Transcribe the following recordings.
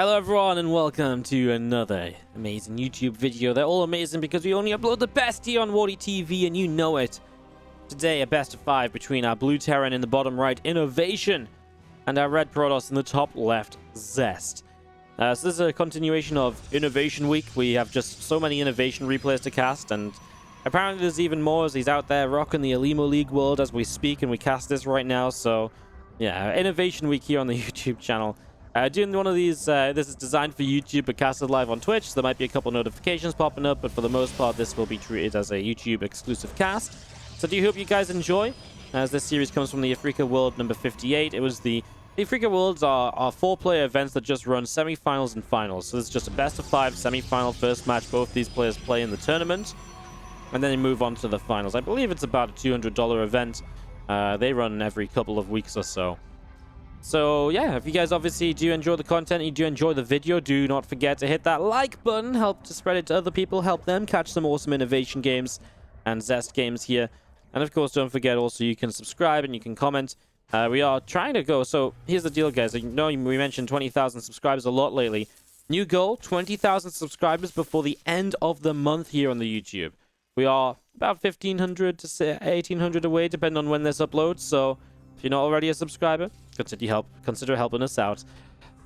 Hello everyone and welcome to another amazing YouTube video. They're all amazing because we only upload the best here on WardiTV and you know it. Today a best of 5 between our blue Terran in the bottom right, INnoVation, and our red Protoss in the top left, Zest. So this is a continuation of INnoVation week. We have just so many INnoVation replays to cast, and apparently there's even more as he's out there rocking the Elimo League world as we speak and we cast this right now. So yeah, INnoVation week here on the YouTube channel. Doing one of these, this is designed for YouTube but casted live on Twitch, so there might be a couple notifications popping up, but for the most part this will be treated as a YouTube exclusive cast. So do hope you guys enjoy, as this series comes from the Afreeca World number 58. It was the Afreeca Worlds are 4-player events that just run semi-finals and finals. So this is just a best of 5 semi-final first match. Both these players play in the tournament, and then they move on to the finals. I believe it's about a $200 event. They run every couple of weeks or so. So yeah, if you guys obviously do enjoy the content, you do enjoy the video, do not forget to hit that like button, help to spread it to other people, help them catch some awesome INnoVation games and Zest games here. And of course, don't forget also you can subscribe and you can comment. We are trying to go, so here's the deal guys, you know we mentioned 20,000 subscribers a lot lately. New goal, 20,000 subscribers before the end of the month here on the YouTube. We are about 1,500 to 1,800 away, depending on when this uploads, so if you're not already a subscriber, consider helping us out.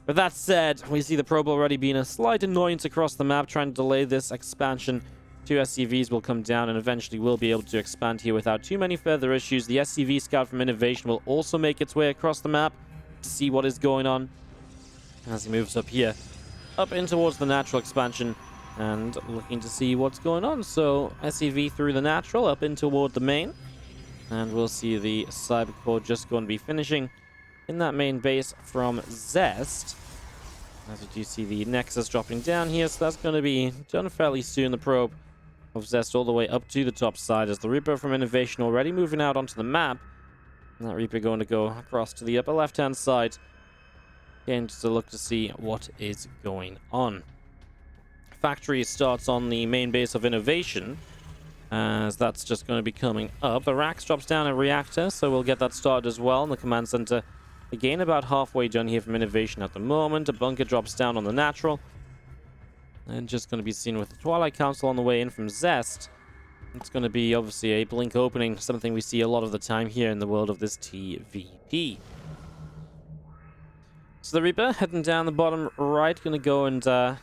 With that said, we see the probe already being a slight annoyance across the map, trying to delay this expansion. 2 SCVs will come down and eventually we'll be able to expand here without too many further issues. The SCV scout from INnoVation will also make its way across the map to see what is going on as he moves up here, up in towards the natural expansion and looking to see what's going on. So SCV through the natural, up in toward the main. And we'll see the Cybercore just going to be finishing in that main base from Zest. As you do see the Nexus dropping down here, so that's going to be done fairly soon. The probe of Zest all the way up to the top side as the Reaper from INnoVation already moving out onto the map. And that Reaper going to go across to the upper left-hand side. Again, just to look to see what is going on. Factory starts on the main base of INnoVation, as that's just going to be coming up. The Rax drops down a reactor, so we'll get that started as well. And the command center, again, about halfway done here from INnoVation at the moment. A bunker drops down on the natural. And just going to be seen with the Twilight Council on the way in from Zest. It's going to be, obviously, a blink opening, something we see a lot of the time here in the world of this TvP. So the Reaper, heading down the bottom right, going to go and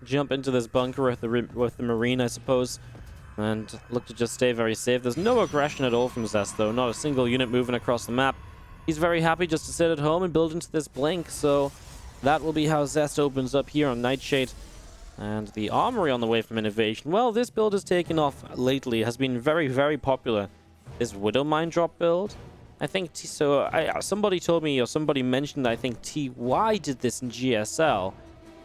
jump into this bunker with the Marine, I suppose. And look to just stay very safe. There's no aggression at all from Zest, though. Not a single unit moving across the map. He's very happy just to sit at home and build into this blink. So that will be how Zest opens up here on Nightshade. And the armory on the way from INnoVation. Well, this build has taken off lately. It has been very, very popular. This Widow Mine drop build. I think somebody told me, or somebody mentioned, I think TY did this in GSL.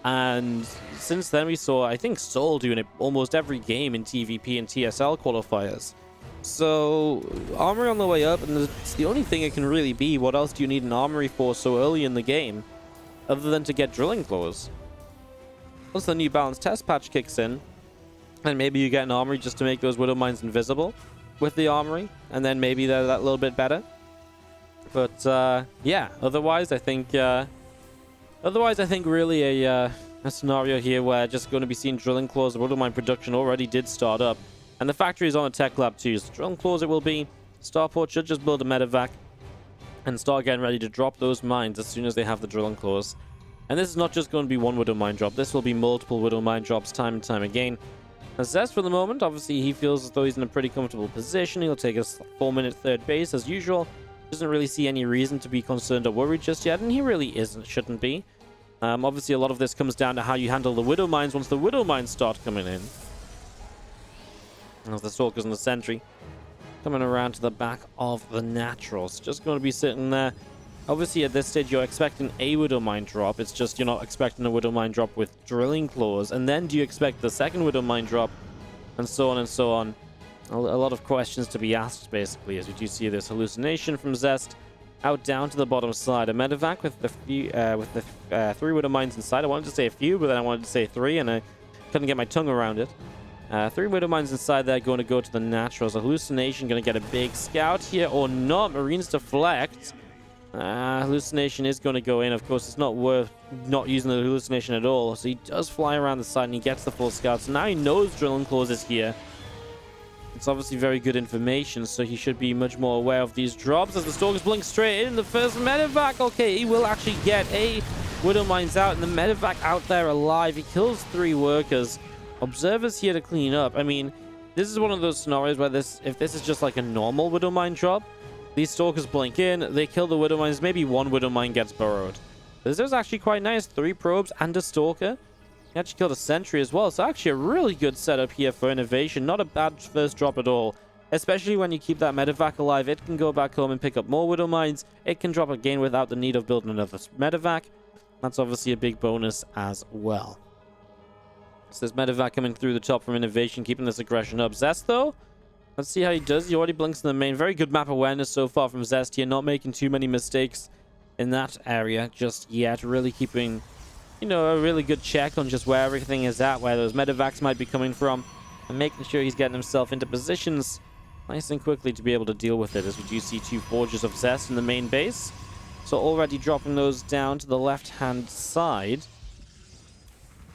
And since then we saw, I think, Soul doing it almost every game in TvP and TSL qualifiers. So, armory on the way up, and it's the only thing it can really be. What else do you need an armory for so early in the game, other than to get drilling claws? Once the new balance test patch kicks in, and maybe you get an armory just to make those Widow Mines invisible with the armory, and then maybe they're that little bit better. But, yeah, otherwise I think really a scenario here where just going to be seeing drilling claws. The Widow Mine production already did start up. And the factory is on a tech lab too. So drilling claws it will be. Starport should just build a medevac and start getting ready to drop those mines as soon as they have the drilling claws. And this is not just going to be one Widow Mine drop. This will be multiple Widow Mine drops time and time again. Now Zest for the moment, obviously he feels as though he's in a pretty comfortable position. He'll take a 4-minute third base as usual. Doesn't really see any reason to be concerned or worried just yet, and he really shouldn't be. Obviously, a lot of this comes down to how you handle the Widow Mines once the Widow Mines start coming in. As the Stalkers and the Sentry coming around to the back of the Naturals. Just going to be sitting there. Obviously, at this stage, you're expecting a Widow Mine drop. It's just you're not expecting a Widow Mine drop with drilling claws. And then do you expect the second Widow Mine drop? And so on and so on. A lot of questions to be asked, basically, as we do see this hallucination from Zest. Out down to the bottom side, a medevac with the 3 Widow Mines inside. I wanted to say a few, but then I wanted to say 3, and I couldn't get my tongue around it. 3 Widow Mines inside there, going to go to the Naturals. A hallucination going to get a big scout here, or not. Marines deflect. Hallucination is going to go in. Of course, it's not worth not using the hallucination at all. So he does fly around the side and he gets the full scout. So now he knows Drilling Claws is here. It's obviously very good information, so he should be much more aware of these drops as the Stalkers blink straight in. The first medevac. Okay, he will actually get a Widow Mines out, and the medevac out there alive. He kills 3 workers. Observers here to clean up. I mean, this is one of those scenarios where if this is just like a normal Widow Mine drop, these Stalkers blink in, they kill the Widow Mines, maybe 1 Widow Mine gets burrowed. This is actually quite nice. 3 probes and a Stalker. He actually killed a sentry as well, so actually a really good setup here for INnoVation. Not a bad first drop at all, especially when you keep that medevac alive. It can go back home and pick up more Widow Mines. It can drop again without the need of building another medevac. That's obviously a big bonus as well. So there's medevac coming through the top from INnoVation, keeping this aggression up. Zest, though, let's see how he does. He already blinks in the main. Very good map awareness so far from Zest here, not making too many mistakes in that area just yet. Really keeping, you know, a really good check on just where everything is at, where those medevacs might be coming from, and making sure he's getting himself into positions nice and quickly to be able to deal with it, as we do see 2 Forges of Zest in the main base. So already dropping those down to the left-hand side.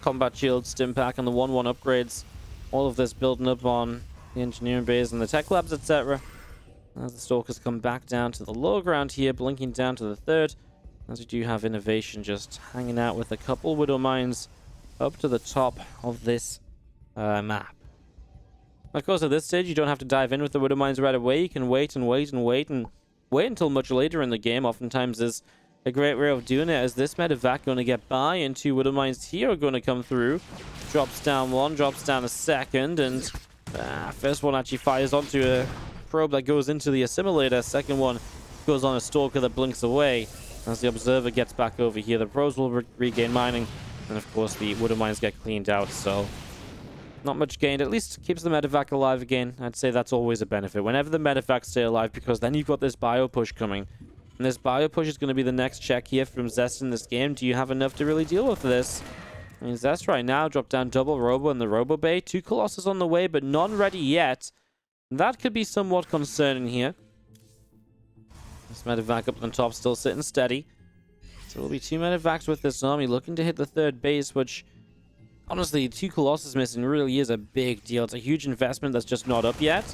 Combat Shield, Stim Pack, and the 1-1 upgrades. All of this building up on the engineering base and the tech labs, etc. As the Stalkers come back down to the low ground here, blinking down to the 3rd. As we do have INnoVation just hanging out with a couple Widow Mines up to the top of this map. Of course, at this stage, you don't have to dive in with the Widow Mines right away. You can wait and wait and wait and wait until much later in the game. Oftentimes is a great way of doing it, as this medevac going to get by, and 2 Widow Mines here are going to come through. Drops down 1, drops down a 2nd, and first one actually fires onto a probe that goes into the assimilator. Second one goes on a Stalker that blinks away. As the Observer gets back over here, the probes will regain mining, and of course the Widow Mines get cleaned out, so not much gained. At least keeps the medevac alive again. I'd say that's always a benefit whenever the medevacs stay alive, because then you've got this bio push coming, and this bio push is going to be the next check here from Zest in this game. Do you have enough to really deal with this? I mean, Zest right now dropped down double Robo in the Robo Bay. 2 Colossus on the way, but none ready yet. That could be somewhat concerning here. This medevac up on top still sitting steady. So there'll be 2 medevacs with this army looking to hit the 3rd base, which honestly, 2 Colossus missing really is a big deal. It's a huge investment that's just not up yet.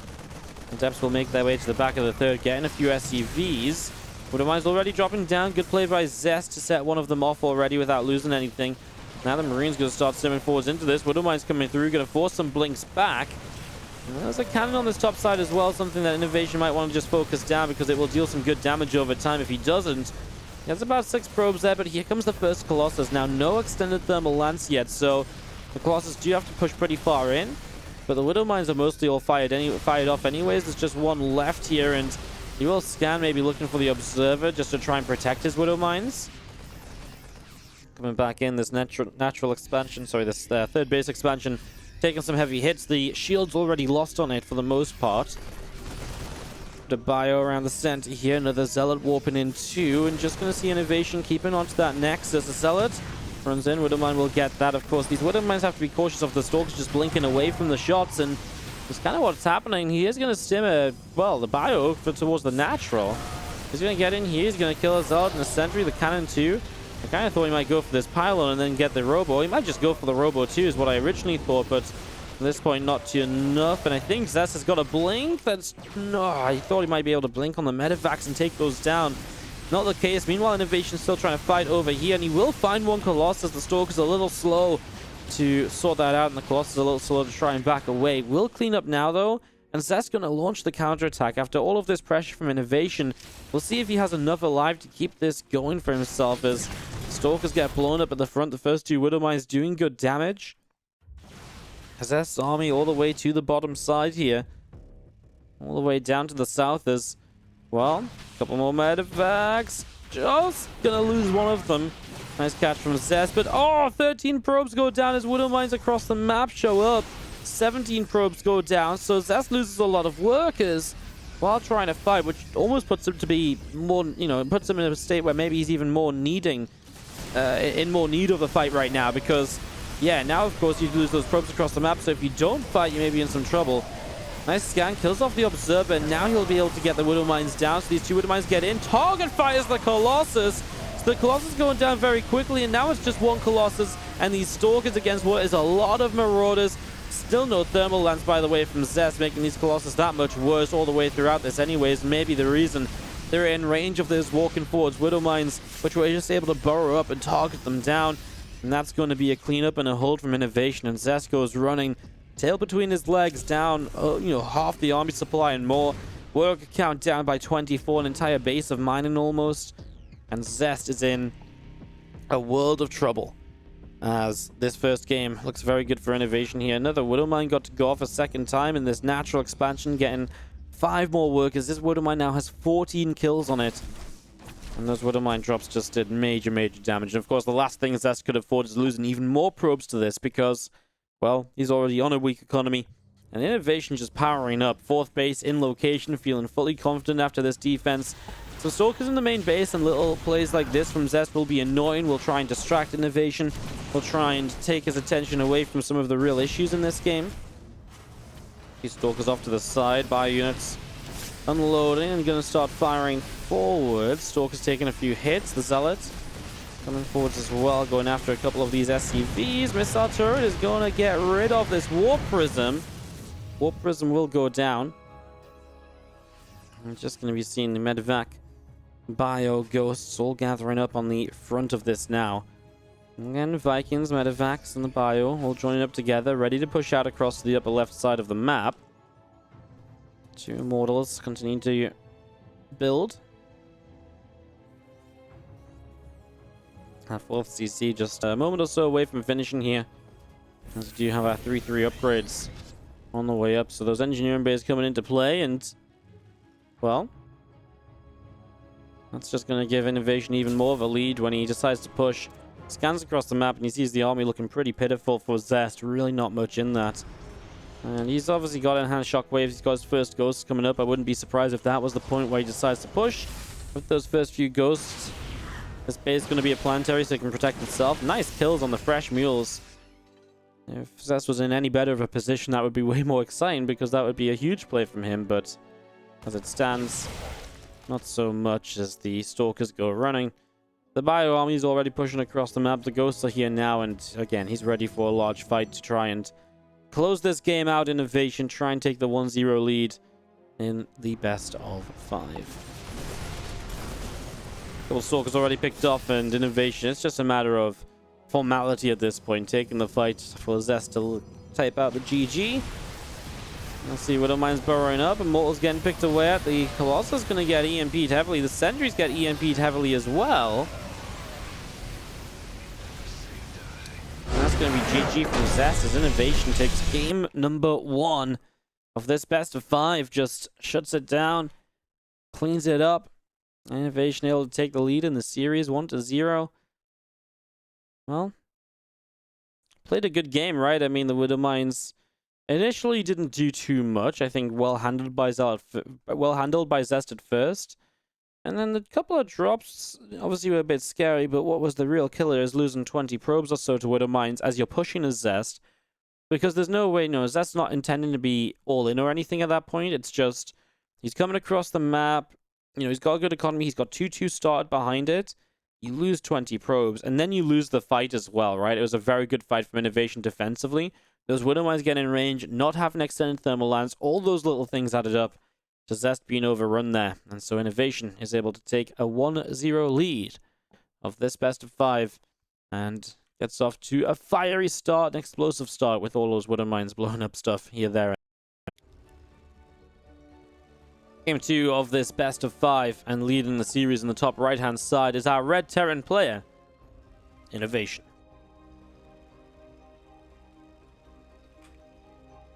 The Depths will make their way to the back of the 3rd, getting a few SCVs. Widow Mines already dropping down. Good play by Zest to set one of them off already without losing anything. Now the Marine's going to start simming forwards into this. Widow Mines coming through, going to force some blinks back. And there's a cannon on this top side as well, something that INnoVation might want to just focus down, because it will deal some good damage over time if he doesn't. He has about 6 probes there, but here comes the first Colossus. Now, no extended thermal lance yet, so the Colossus do have to push pretty far in. But the Widow Mines are mostly all fired off anyways. There's just 1 left here, and he will scan, maybe looking for the Observer just to try and protect his Widow Mines. Coming back in, this natural expansion, sorry, this 3rd base expansion, taking some heavy hits. The shield's already lost on it for the most part. The bio around the center here, another Zealot warping in too, and just going to see INnoVation keeping onto that Nexus. The Zealot runs in, Widow Mine will get that. Of course, these Widow Mines have to be cautious of the Stalkers just blinking away from the shots, and it's kind of what's happening. He is going to stim the bio towards the natural. He's going to get in here, he's going to kill a Zealot and a Sentry, the cannon too. I kind of thought he might go for this pylon and then get the Robo. He might just go for the Robo too, is what I originally thought, but at this point, not enough. And I think Zest has got a blink. No, I thought he might be able to blink on the medevacs and take those down. Not the case. Meanwhile, INnoVation's still trying to fight over here, and he will find 1 Colossus. The Stalker's a little slow to sort that out, and the Colossus is a little slow to try and back away. Will clean up now, though, and Zest's going to launch the counterattack. After all of this pressure from INnoVation, we'll see if he has enough alive to keep this going for himself, as Stalkers get blown up at the front. The first 2 Widow Mines doing good damage. Zest's army all the way to the bottom side here. All the way down to the south as well. A couple more medevacs. Just gonna lose one of them. Nice catch from Zest, but 13 probes go down as Widow Mines across the map show up. 17 probes go down, so Zest loses a lot of workers while trying to fight, which almost puts him to be more, puts him in a state where maybe he's even more in more need of a fight right now, because yeah, now of course you lose those probes across the map, so if you don't fight, you may be in some trouble. Nice scan, kills off the Observer, and now he'll be able to get the Widow Mines down. So these two Widow Mines get in. Target fires the Colossus. So the Colossus going down very quickly, and now it's just one Colossus and these Stalkers against what is a lot of Marauders. Still no thermal lance, by the way, from Zest, making these Colossus that much worse all the way throughout this anyways. Maybe the reason they're in range of those walking forwards Widow Mines, which were just able to burrow up and target them down. And that's going to be a cleanup and a hold from INnoVation, and Zest goes running. Tail between his legs, down, half the army supply and more. Worker count down by 24, an entire base of mining almost. And Zest is in a world of trouble, as this first game looks very good for INnoVation here. Another Widow Mine got to go off a second time in this natural expansion, getting 5 more workers. This Widow Mine now has 14 kills on it. And those Widow Mine drops just did major damage. And of course, the last thing Zest could afford is losing even more probes to this, because, well, he's already on a weak economy. And INnoVation just powering up. 4th base in location, feeling fully confident after this defense. So Stalkers in the main base and little plays like this from Zest will be annoying. Will try and distract INnoVation. Will try and take his attention away from some of the real issues in this game. These Stalkers off to the side. Bio units unloading and going to start firing forward. Stalkers taking a few hits. The Zealots coming forwards as well, going after a couple of these SCVs. Missile turret is going to get rid of this Warp Prism. Warp Prism will go down. I'm just going to be seeing the Medevac Bio Ghosts all gathering up on the front of this now. And Vikings, Medevacs, and the Bio all joining up together, ready to push out across to the upper left side of the map. 2 Immortals continue to build. Our 4th CC just a moment or so away from finishing here, as we do have our 3-3 upgrades on the way up. So those engineering bays coming into play, and, well, that's just going to give INnoVation even more of a lead when he decides to push. Scans across the map and he sees the army looking pretty pitiful for Zest. Really not much in that. And he's obviously got enhanced shockwaves. He's got his first ghosts coming up. I wouldn't be surprised if that was the point where he decides to push. With those first few ghosts, this base is going to be a planetary so it can protect itself. Nice kills on the fresh mules. If Zest was in any better of a position, that would be way more exciting, because that would be a huge play from him. But as it stands, not so much, as the Stalkers go running. The Bio army is already pushing across the map. The ghosts are here now, and again, he's ready for a large fight to try and close this game out. INnoVation, try and take the 1-0 lead in the best of 5. Couple Stalkers already picked off, and INnoVation, it's just a matter of formality at this point, taking the fight for Zest to type out the GG. Let's see, Widow Mines burrowing up, Immortals getting picked away at. The Colossus going to get EMP'd heavily. The Sentries get EMP'd heavily as well. And that's going to be GG from Zest, as INnoVation takes game number 1 of this best of 5. Just shuts it down, cleans it up. INnoVation able to take the lead in the series 1-0. Well, played a good game, right? I mean, the Widow Mines initially didn't do too much. I think well handled by Zest at first. And then the couple of drops obviously were a bit scary, but what was the real killer is losing 20 probes or so to Widow Mines as you're pushing a Zest. Because there's no way, no, Zest's not intending to be all in or anything at that point. It's just, he's coming across the map. You know, he's got a good economy. He's got 2-2 started behind it. You lose 20 probes, and then you lose the fight as well, right? It was a very good fight from INnoVation defensively. Those Widow Mines getting in range, not having extended thermal lance, all those little things added up to Zest being overrun there. And so INnoVation is able to take a 1-0 lead of this best of 5, and gets off to a fiery start, an explosive start, with all those Widow Mines blowing up stuff here, there. Game 2 of this best of 5, and leading the series in the top right-hand side is our red Terran player, INnoVation.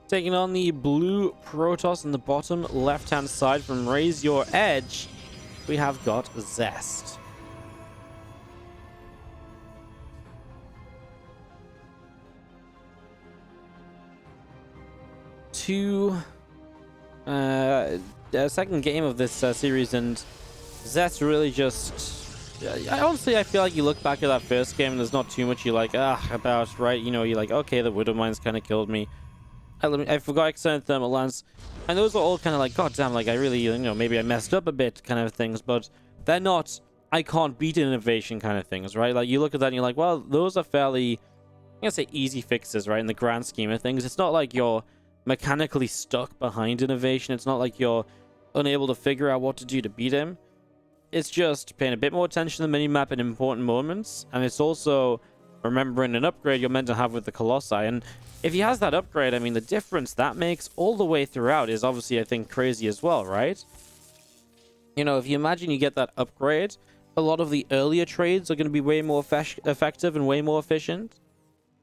Taking on the blue Protoss in the bottom left-hand side from Raise Your Edge, we have got Zest. Second game of this series, and Zest really just... honestly, I feel like you look back at that first game and there's not too much you like, about, right? You know, you're like, okay, the Widow Mines kind of killed me. I forgot extended thermal lance. And those are all kind of like, god damn, like I really, you know, maybe I messed up a bit kind of things, but they're not, I can't beat INnoVation kind of things, right? Like you look at that and you're like, well, those are fairly, I'm gonna say easy fixes, right? In the grand scheme of things. It's not like you're mechanically stuck behind INnoVation. It's not like you're unable to figure out what to do to beat him. It's just paying a bit more attention to the minimap in important moments, and it's also remembering an upgrade you're meant to have with the Colossi. And if he has that upgrade, I mean, the difference that makes all the way throughout is obviously, I think, crazy as well, right? You know, if you imagine you get that upgrade, a lot of the earlier trades are going to be way more effective and way more efficient.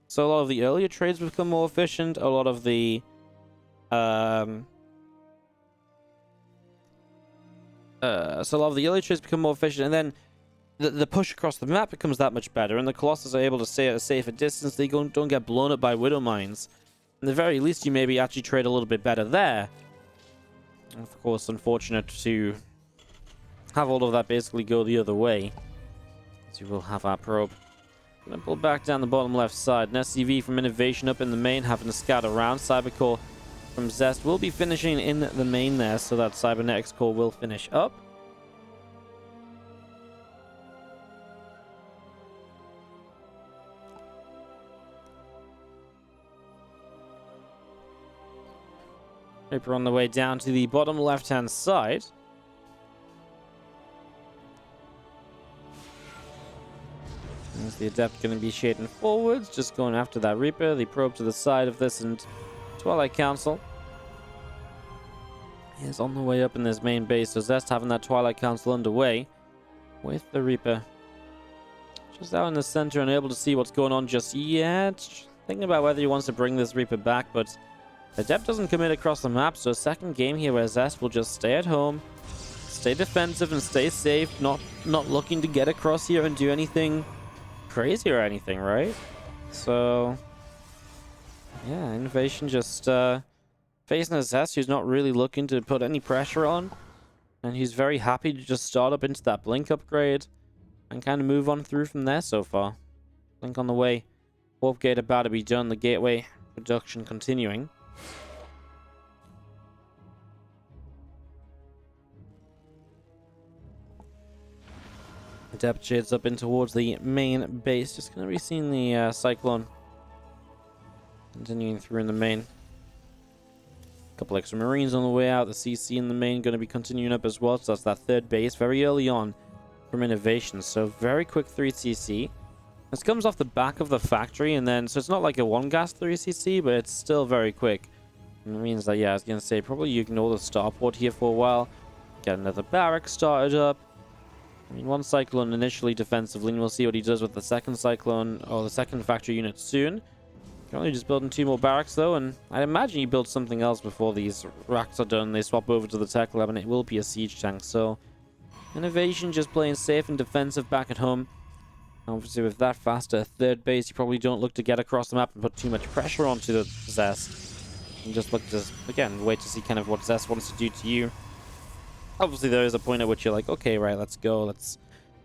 So a lot of the earlier trades become more efficient. A lot of the early trades become more efficient, and then the push across the map becomes that much better, and the Colossus are able to stay at a safer distance. They don't get blown up by Widow Mines. At the very least, you maybe actually trade a little bit better there. And of course, unfortunate to have all of that basically go the other way. So we will have our probe. Gonna pull back down the bottom left side. An SCV from INnoVation up in the main, having to scout around. Cybercore from Zest will be finishing in the main there, so that Cybernetics core will finish up. Reaper on the way down to the bottom left-hand side. There's the Adept going to be shading forwards, just going after that Reaper. The probe to the side of this, and Twilight Council is on the way up in this main base. So Zest having that Twilight Council underway with the Reaper just out in the center, unable to see what's going on just yet. Thinking about whether he wants to bring this Reaper back, but Adept doesn't commit across the map, so a second game here where Zest will just stay at home, stay defensive and stay safe, not looking to get across here and do anything crazy or anything, right? So yeah, INnoVation just facing a Zest who's not really looking to put any pressure on, and he's very happy to just start up into that Blink upgrade and kind of move on through from there so far. Blink on the way, Warp Gate about to be done, the Gateway production continuing. Adept shades up in towards the main base. Just going to be seeing the Cyclone continuing through in the main. A couple extra Marines on the way out. The CC in the main going to be continuing up as well. So that's that third base very early on from INnoVation. So very quick 3CC. This comes off the back of the factory, and then so it's not like a 1-gas 3CC, but it's still very quick. And it means that, yeah, I was going to say, probably you ignore the starport here for a while. Get another barrack started up. I mean, one Cyclone initially defensively, and we'll see what he does with the second Cyclone, or the second factory unit soon. Currently just building 2 more barracks, though, and I'd imagine he builds something else before these racks are done. They swap over to the tech lab, and it will be a siege tank. So, INnoVation just playing safe and defensive back at home. Obviously, with that faster third base, you probably don't look to get across the map and put too much pressure onto the Zest. And just look to, again, wait to see kind of what Zest wants to do to you. Obviously, there is a point at which you're like, okay, right, let's go. Let's,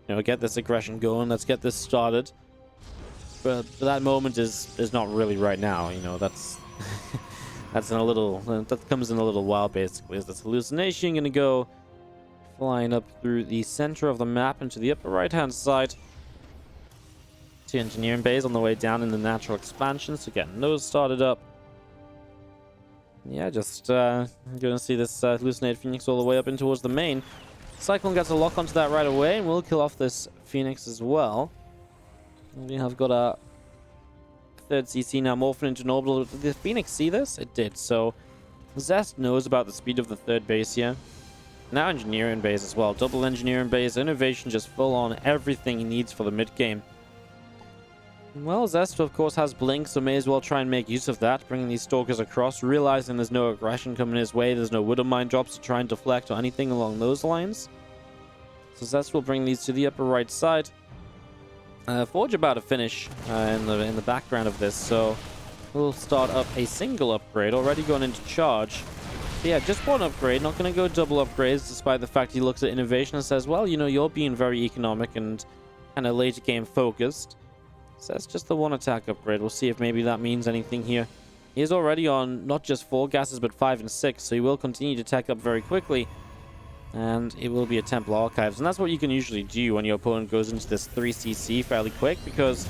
you know, get this aggression going. Let's get this started. But that moment is not really right now. You know, that's that's in a little, that comes in a little while, basically. Is this hallucination going to go flying up through the center of the map into the upper right-hand side? 2 engineering bays on the way down in the natural expansion. So getting those started up. Yeah, just gonna see this hallucinated Phoenix all the way up in towards the main. Cyclone gets a lock onto that right away, and we'll kill off this Phoenix as well. We have got a third CC now morphing into an orbital. Did the Phoenix see this? It did. So Zest knows about the speed of the third base here. Now engineering base as well. Double engineering base. INnoVation just full on everything he needs for the mid game. Well, Zest, of course, has Blink, so may as well try and make use of that, bringing these Stalkers across, realizing there's no aggression coming his way, there's no Widow Mine drops to try and deflect or anything along those lines. So Zest will bring these to the upper right side. Forge about to finish in the background of this, so we'll start up a single upgrade, already going into charge. But yeah, just one upgrade, not going to go double upgrades, despite the fact he looks at INnoVation and says, well, you know, you're being very economic and kind of later game focused. So that's just the one attack upgrade. We'll see if maybe that means anything here He's already on not just 4 gases, but 5 and 6, so he will continue to tech up very quickly. And it will be a Temple Archives. And that's what you can usually do when your opponent goes into this 3cc fairly quick, because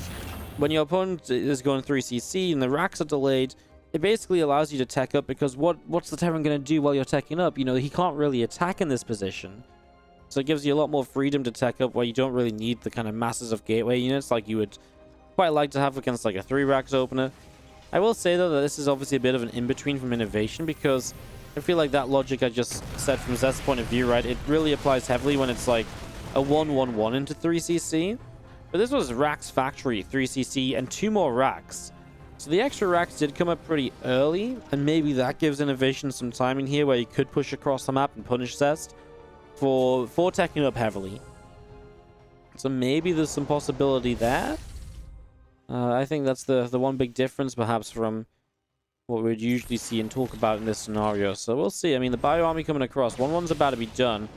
when your opponent is going 3cc and the racks are delayed, it basically allows you to tech up, because what's the Terran going to do while you're teching up? You know, he can't really attack in this position. So it gives you a lot more freedom to tech up where you don't really need the kind of masses of gateway units like you would quite like to have against like a 3 racks opener. I will say though that this is obviously a bit of an in-between from INnoVation, because I feel like that logic I just said from Zest's point of view, right, it really applies heavily when it's like a 1-1-1 into 3cc. But this was Racks Factory 3cc and 2 more racks. So the extra racks did come up pretty early, and maybe that gives INnoVation some timing here where you could push across the map and punish Zest for teching up heavily. So maybe there's some possibility there. I think that's the one big difference, perhaps, from what we would usually see and talk about in this scenario. So we'll see. I mean, the Bio Army coming across. 1-1's about to be done.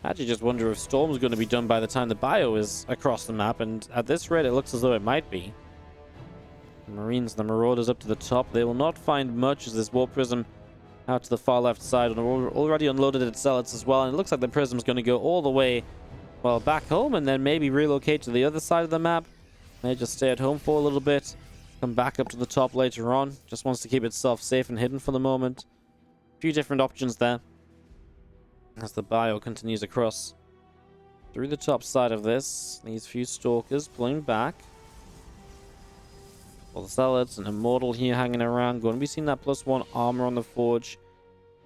I actually just wonder if Storm's going to be done by the time the Bio is across the map, and at this rate, it looks as though it might be. The Marines, the Marauders up to the top. They will not find much as this Warp Prism out to the far left side, and already unloaded its Zealots as well, and it looks like the Prism's going to go all the way, well, back home, and then maybe relocate to the other side of the map. May just stay at home for a little bit, come back up to the top later on. Just wants to keep itself safe and hidden for the moment. A few different options there as the Bio continues across through the top side of this. These few Stalkers pulling back. All the Zealots and Immortal here hanging around. Going to be seeing that +1 armor on the Forge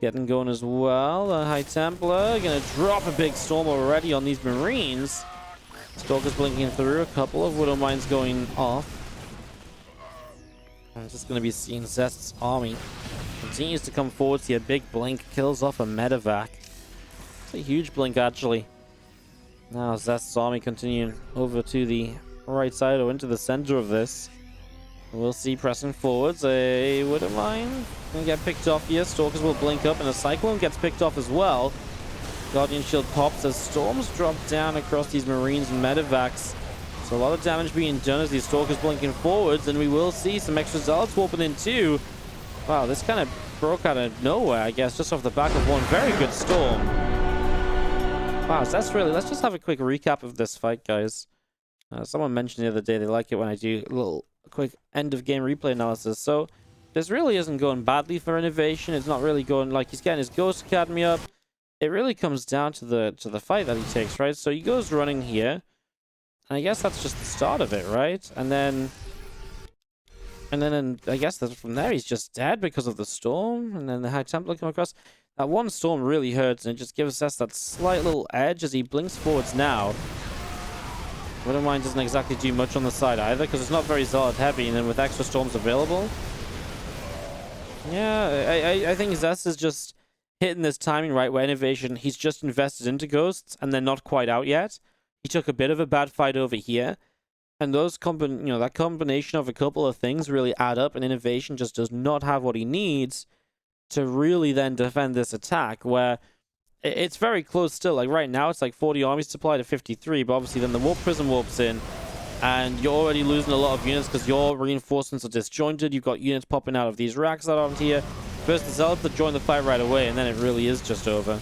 getting going as well. The High Templar going to drop a big storm already on these Marines. Stalkers blinking through, a couple of Widow Mines going off. I'm just going to be seeing Zest's army continues to come forward. See a big blink, kills off a medevac. It's a huge blink, actually. Now Zest's army continuing over to the right side or into the center of this. We'll see pressing forwards. A Widow Mine going to get picked off here. Stalkers will blink up, and a Cyclone gets picked off as well. Guardian Shield pops as Storms drop down across these Marines and medevacs. So a lot of damage being done as these Stalkers blinking forwards, and we will see some extra Zealots warping in too. Wow, this kind of broke out of nowhere, I guess, just off the back of one very good storm. Wow, so that's really... Let's just have a quick recap of this fight, guys. Someone mentioned the other day they like it when I do a little quick end-of-game replay analysis. So this really isn't going badly for INnoVation. It's not really going... Like, he's getting his Ghost Academy up. It really comes down to the fight that he takes, right? So he goes running here, and I guess that's just the start of it, right? And then I guess that from there he's just dead because of the storm, and then the High Templar come across. That one storm really hurts, and it just gives us that slight little edge as he blinks forwards now. Widow Mine doesn't exactly do much on the side either, because it's not very Zealot heavy, and then with extra storms available, yeah, I think Zest is just hitting this timing right where INnoVation, he's just invested into Ghosts and they're not quite out yet. He took a bit of a bad fight over here, and those that combination of a couple of things really add up, and INnoVation just does not have what he needs to really then defend this attack, where it's very close still. Like right now it's like 40 army supply to 53, but obviously then the Warp Prism warps in and you're already losing a lot of units because your reinforcements are disjointed. You've got units popping out of these racks that aren't here. First the Zealots that join the fight right away, and then it really is just over.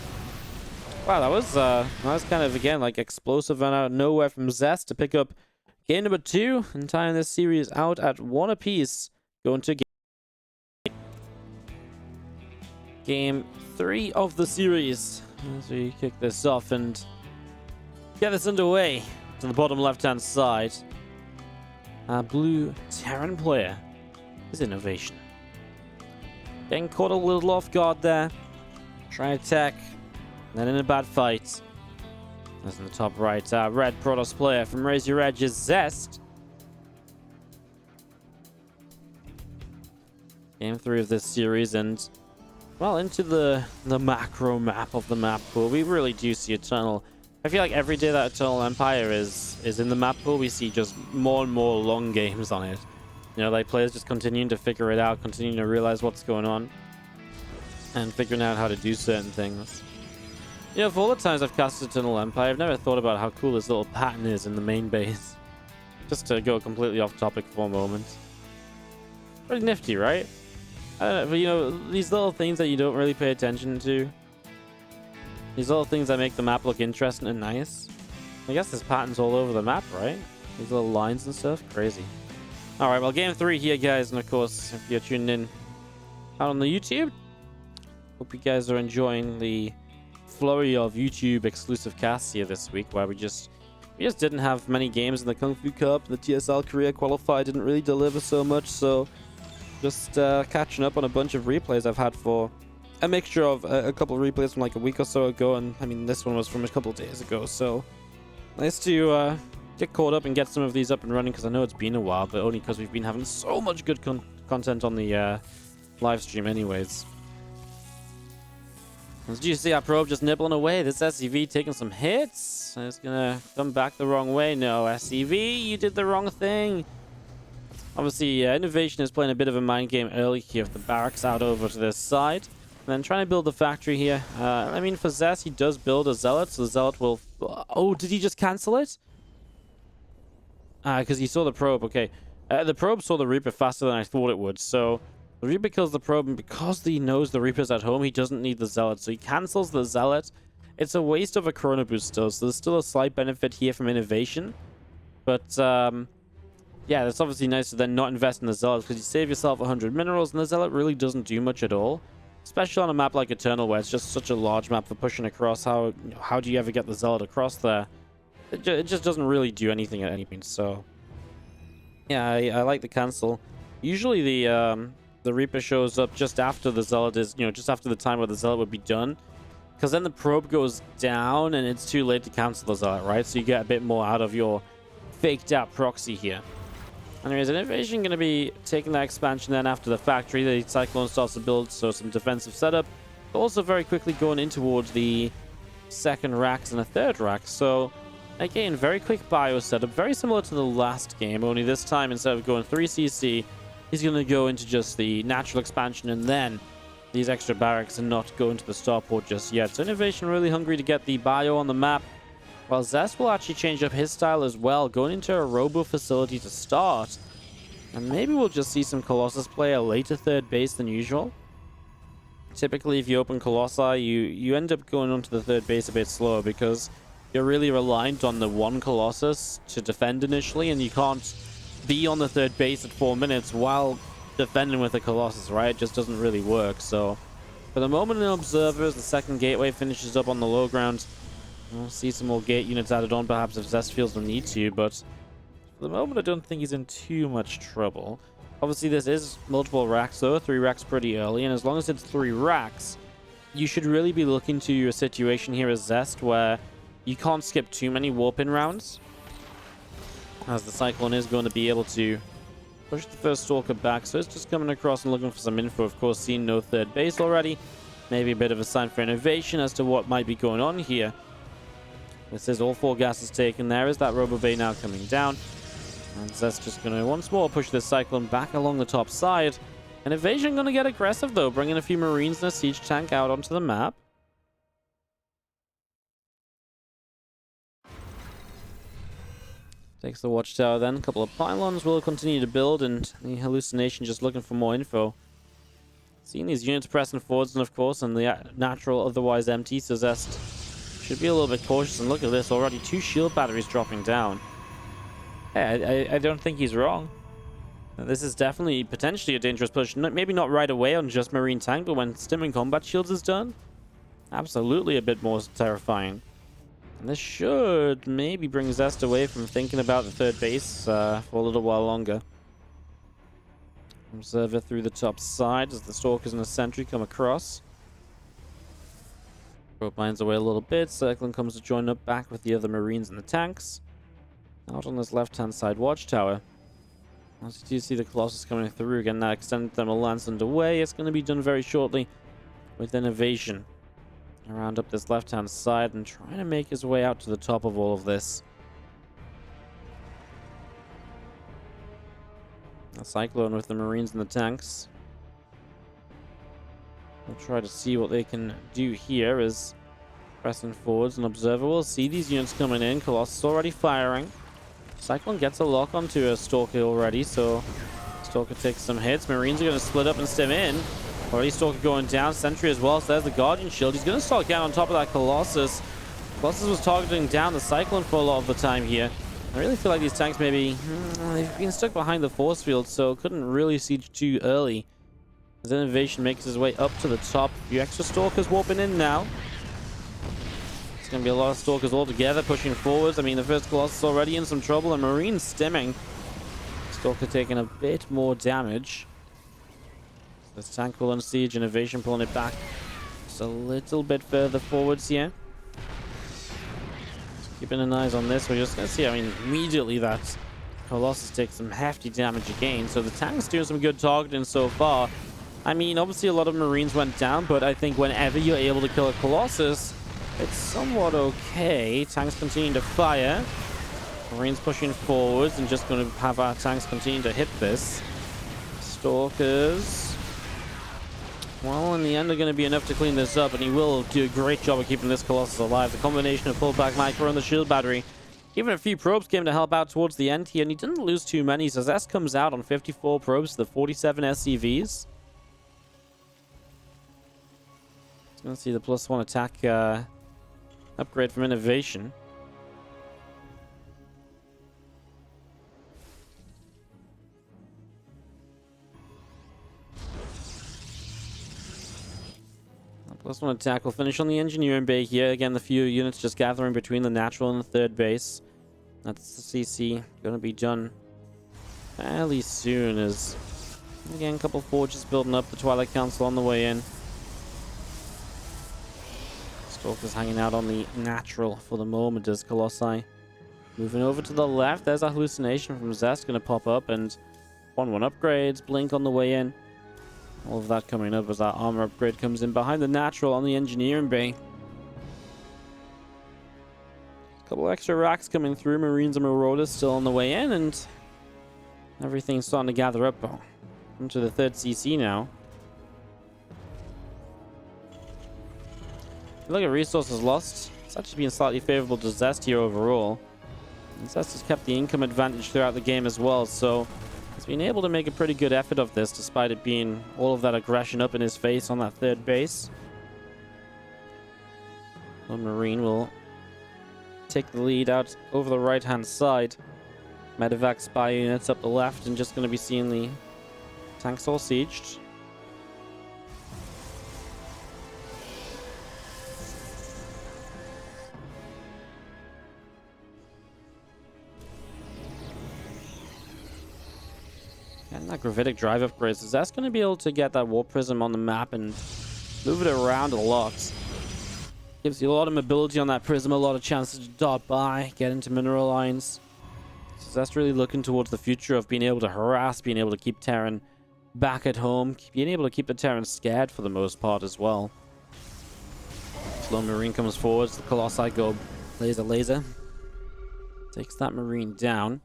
Wow, that was kind of, again, like explosive and out of nowhere from Zest to pick up game number 2 and tying this series out at 1 apiece. Going to game 3 of the series as we kick this off and get this underway. To the bottom left-hand side, our blue Terran player is INnoVation. Getting caught a little off guard there. Trying to attack. Then in a bad fight. That's in the top right. Red Protoss player from Raise Your Edge is Zest. Game 3 of this series, and well, into the macro map of the map pool. We really do see Eternal. I feel like every day that Eternal Empire is in the map pool, we see just more and more long games on it. You know, like players just continuing to figure it out, continuing to realize what's going on, and figuring out how to do certain things. You know, for all the times I've casted Eternal Empire, I've never thought about how cool this little pattern is in the main base. Just to go completely off topic for a moment. Pretty nifty, right? I don't know, but you know, these little things that you don't really pay attention to. These little things that make the map look interesting and nice. I guess there's patterns all over the map, right? These little lines and stuff. Crazy. Alright, well, game 3 here, guys. And of course, if you're tuned in out on the YouTube, hope you guys are enjoying the flurry of YouTube exclusive casts here this week, where we just didn't have many games in the Kung Fu Cup. The TSL Korea qualifier didn't really deliver so much, so just catching up on a bunch of replays I've had for a mixture of a couple of replays from like a week or so ago, and I mean this one was from a couple of days ago, so nice to get caught up and get some of these up and running, because I know it's been a while, but only because we've been having so much good content on the live stream anyways. As you see our probe just nibbling away, this SCV taking some hits. It's gonna come back the wrong way. No, SCV, you did the wrong thing. Obviously, INnoVation is playing a bit of a mind game early here with the barracks out over to this side. And then trying to build the factory here. I mean, for Zest, he does build a Zealot, so the Zealot will... Oh, did he just cancel it? Because he saw the probe. Okay. The probe saw the Reaper faster than I thought it would, so... The Reaper kills the probe, and because he knows the Reaper's at home, he doesn't need the Zealot, so he cancels the Zealot. It's a waste of a Chrono Boost still, so there's still a slight benefit here from INnoVation. But, yeah, that's obviously nice to then not invest in the Zealot, because you save yourself 100 minerals, and the Zealot really doesn't do much at all. Especially on a map like Eternal, where it's just such a large map for pushing across. How do you ever get the Zealot across there? It just doesn't really do anything at any point, so... Yeah, I like the cancel. Usually the Reaper shows up just after the Zealot is, just after the time where the Zealot would be done. Because then the probe goes down, and it's too late to cancel the Zealot, right? So you get a bit more out of your faked out proxy here. Anyways, INnoVation going to be taking that expansion then after the factory. The Cyclone starts to build, so some defensive setup. But also very quickly going in towards the second racks and a third rack. So, again, very quick bio setup. Very similar to the last game, only this time, instead of going 3cc, he's going to go into just the natural expansion and then these extra barracks and not go into the starport just yet. So INnoVation really hungry to get the bio on the map. While Zest will actually change up his style as well, going into a robo facility to start. And maybe we'll just see some Colossus play a later third base than usual. Typically, if you open Colossi, you end up going onto the third base a bit slower because you're really reliant on the one Colossus to defend initially, and you can't be on the third base at 4 minutes while defending with a Colossus, right? It just doesn't really work. So, for the moment in Observers, the second gateway finishes up on the low ground. We'll see some more gate units added on, perhaps, if Zest feels the need to, but for the moment, I don't think he's in too much trouble. Obviously, this is multiple racks, though. 3 racks pretty early, and as long as it's 3 racks, you should really be looking to a situation here as Zest where you can't skip too many warp-in rounds, as the Cyclone is going to be able to push the first Stalker back, so it's just coming across and looking for some info. Of course, seeing no third base already. Maybe a bit of a sign for INnoVation as to what might be going on here. This is all 4 gases taken. There is that Robo Bay now coming down. And Zest just going to once more push this Cyclone back along the top side. INnoVation going to get aggressive, though, bringing a few Marines and a Siege Tank out onto the map. Takes the Watchtower then. A couple of pylons will continue to build, and the Hallucination just looking for more info. Seeing these units pressing forwards, and of course, and the natural otherwise empty, so Zest should be a little bit cautious. And look at this, already 2 shield batteries dropping down. Yeah, I don't think he's wrong. This is definitely potentially a dangerous push. Maybe not right away on just Marine Tank, but when Stimming Combat Shields is done, absolutely a bit more terrifying. And this should maybe bring Zest away from thinking about the third base for a little while longer. Observer through the top side as the Stalkers and the Sentry come across. Rope lines away a little bit. Circling comes to join up back with the other Marines and the tanks. Out on this left-hand side Watchtower. As you see the Colossus coming through, getting that extended thermal lance underway. It's going to be done very shortly with INnoVation. Around up this left-hand side and trying to make his way out to the top of all of this. A Cyclone with the Marines and the tanks. We'll try to see what they can do here as pressing forwards. An Observer will see these units coming in. Colossus already firing. Cyclone gets a lock onto a Stalker already, so Stalker takes some hits. Marines are going to split up and stem in. Already Stalker going down. Sentry as well. So there's the Guardian Shield. He's going to start getting on top of that Colossus. Colossus was targeting down the Cyclone for a lot of the time here. I really feel like these tanks maybe... they've been stuck behind the force field, so couldn't really siege too early. As INnoVation makes his way up to the top. A few extra Stalkers warping in now. It's going to be a lot of Stalkers all together pushing forwards. I mean, the first Colossus already in some trouble, and Marines stemming. Stalker taking a bit more damage. This tank will unsiege, INnoVation pulling it back just a little bit further forwards here. Keeping an eye on this, we're just going to see, I mean, immediately that Colossus takes some hefty damage again. So the tank's doing some good targeting so far. I mean, obviously a lot of Marines went down, but I think whenever you're able to kill a Colossus, it's somewhat okay. Tanks continuing to fire. Marines pushing forwards and just going to have our tanks continue to hit this. Stalkers. Well, in the end, they're going to be enough to clean this up, and he will do a great job of keeping this Colossus alive. The combination of pullback micro and the shield battery. Even a few probes came to help out towards the end here, and he didn't lose too many. So Zest comes out on 54 probes to the 47 SCVs. It's going to see the +1 attack upgrade from INnoVation. +1 attack will finish on the engineering bay here. Again, the few units just gathering between the natural and the third base. That's the CC. Going to be done fairly soon as, again, a couple forges building up. The Twilight Council on the way in. Stalker's hanging out on the natural for the moment as Colossi. Moving over to the left, there's a hallucination from Zest going to pop up, and 1-1 upgrades, blink on the way in. All of that coming up as that armor upgrade comes in behind the natural on the engineering bay. A couple extra racks coming through. Marines and Marauders still on the way in, and everything's starting to gather up into the third CC now. If you look at resources lost, it's actually been slightly favorable to Zest here overall. And Zest has kept the income advantage throughout the game as well, so he's been able to make a pretty good effort of this, despite it being all of that aggression up in his face on that third base. The Marine will take the lead out over the right-hand side. Medevac spy units up the left, and just going to be seeing the tanks all sieged. And that gravitic drive upgrades, is that's going to be able to get that warp prism on the map and move it around a lot. Gives you a lot of mobility on that prism, a lot of chances to dart by, get into mineral lines. So that's really looking towards the future of being able to harass, being able to keep Terran back at home, being able to keep the Terran scared for the most part as well. Slow Marine comes forwards, the Colossi go laser. Takes that Marine down.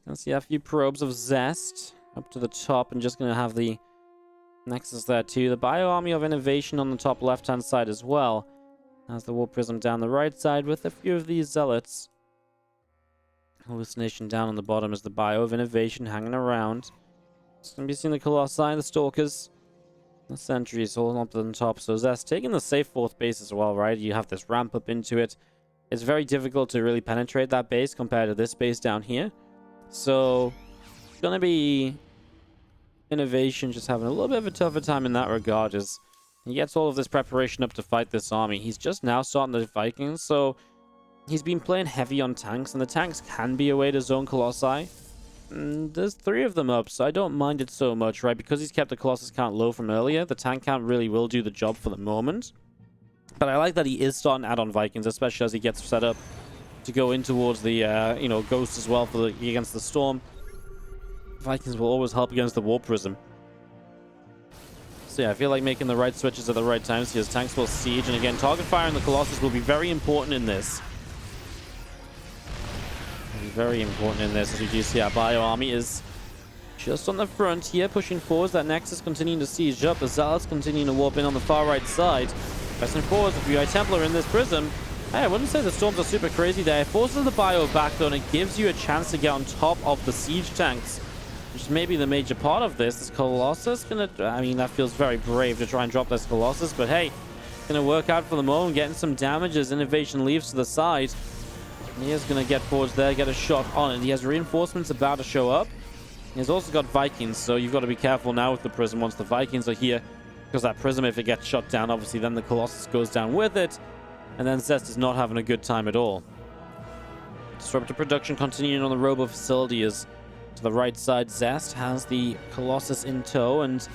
Gonna see a few probes of Zest up to the top, and just gonna have the Nexus there too. The Bio Army of INnoVation on the top left-hand side as well. Has the Warp Prism down the right side with a few of these Zealots. Hallucination down on the bottom is the Bio of INnoVation hanging around. It's gonna be seeing the Colossi, the Stalkers, the Sentries all up on top. So Zest taking the safe fourth base as well, right? You have this ramp up into it. It's very difficult to really penetrate that base compared to this base down here. So, it's going to be INnoVation just having a little bit of a tougher time in that regard as he gets all of this preparation up to fight this army. He's just now starting the Vikings, so he's been playing heavy on tanks, and the tanks can be a way to zone Colossi. And there's 3 of them up, so I don't mind it so much, right? Because he's kept the Colossus count low from earlier, the tank count really will do the job for the moment. But I like that he is starting to add on Vikings, especially as he gets set up to go in towards the, Ghost as well for against the Storm. Vikings will always help against the Warp Prism. So yeah, I feel like making the right switches at the right times here as tanks will siege. And again, target fire on the Colossus will be very important in this. Very important in this, as you do see our Bio Army is just on the front here, pushing forwards. That Nexus continuing to siege up. The Zealots continuing to warp in on the far right side. Pressing forwards, the UI Templar in this Prism. I wouldn't say the storms are super crazy there. It forces the bio back though, and it gives you a chance to get on top of the siege tanks, which is maybe the major part of this. This Colossus gonna, I mean, that feels very brave to try and drop this Colossus, but hey, gonna work out for the moment, getting some damage as INnoVation leaves to the side. He is gonna get forwards there, get a shot on it. He has reinforcements about to show up. He's also got Vikings, so you've got to be careful now with the Prism once the Vikings are here, because that Prism, if it gets shot down, obviously then the Colossus goes down with it, and then Zest is not having a good time at all. Disruptor production continuing on the Robo facility as to the right side, Zest has the Colossus in tow and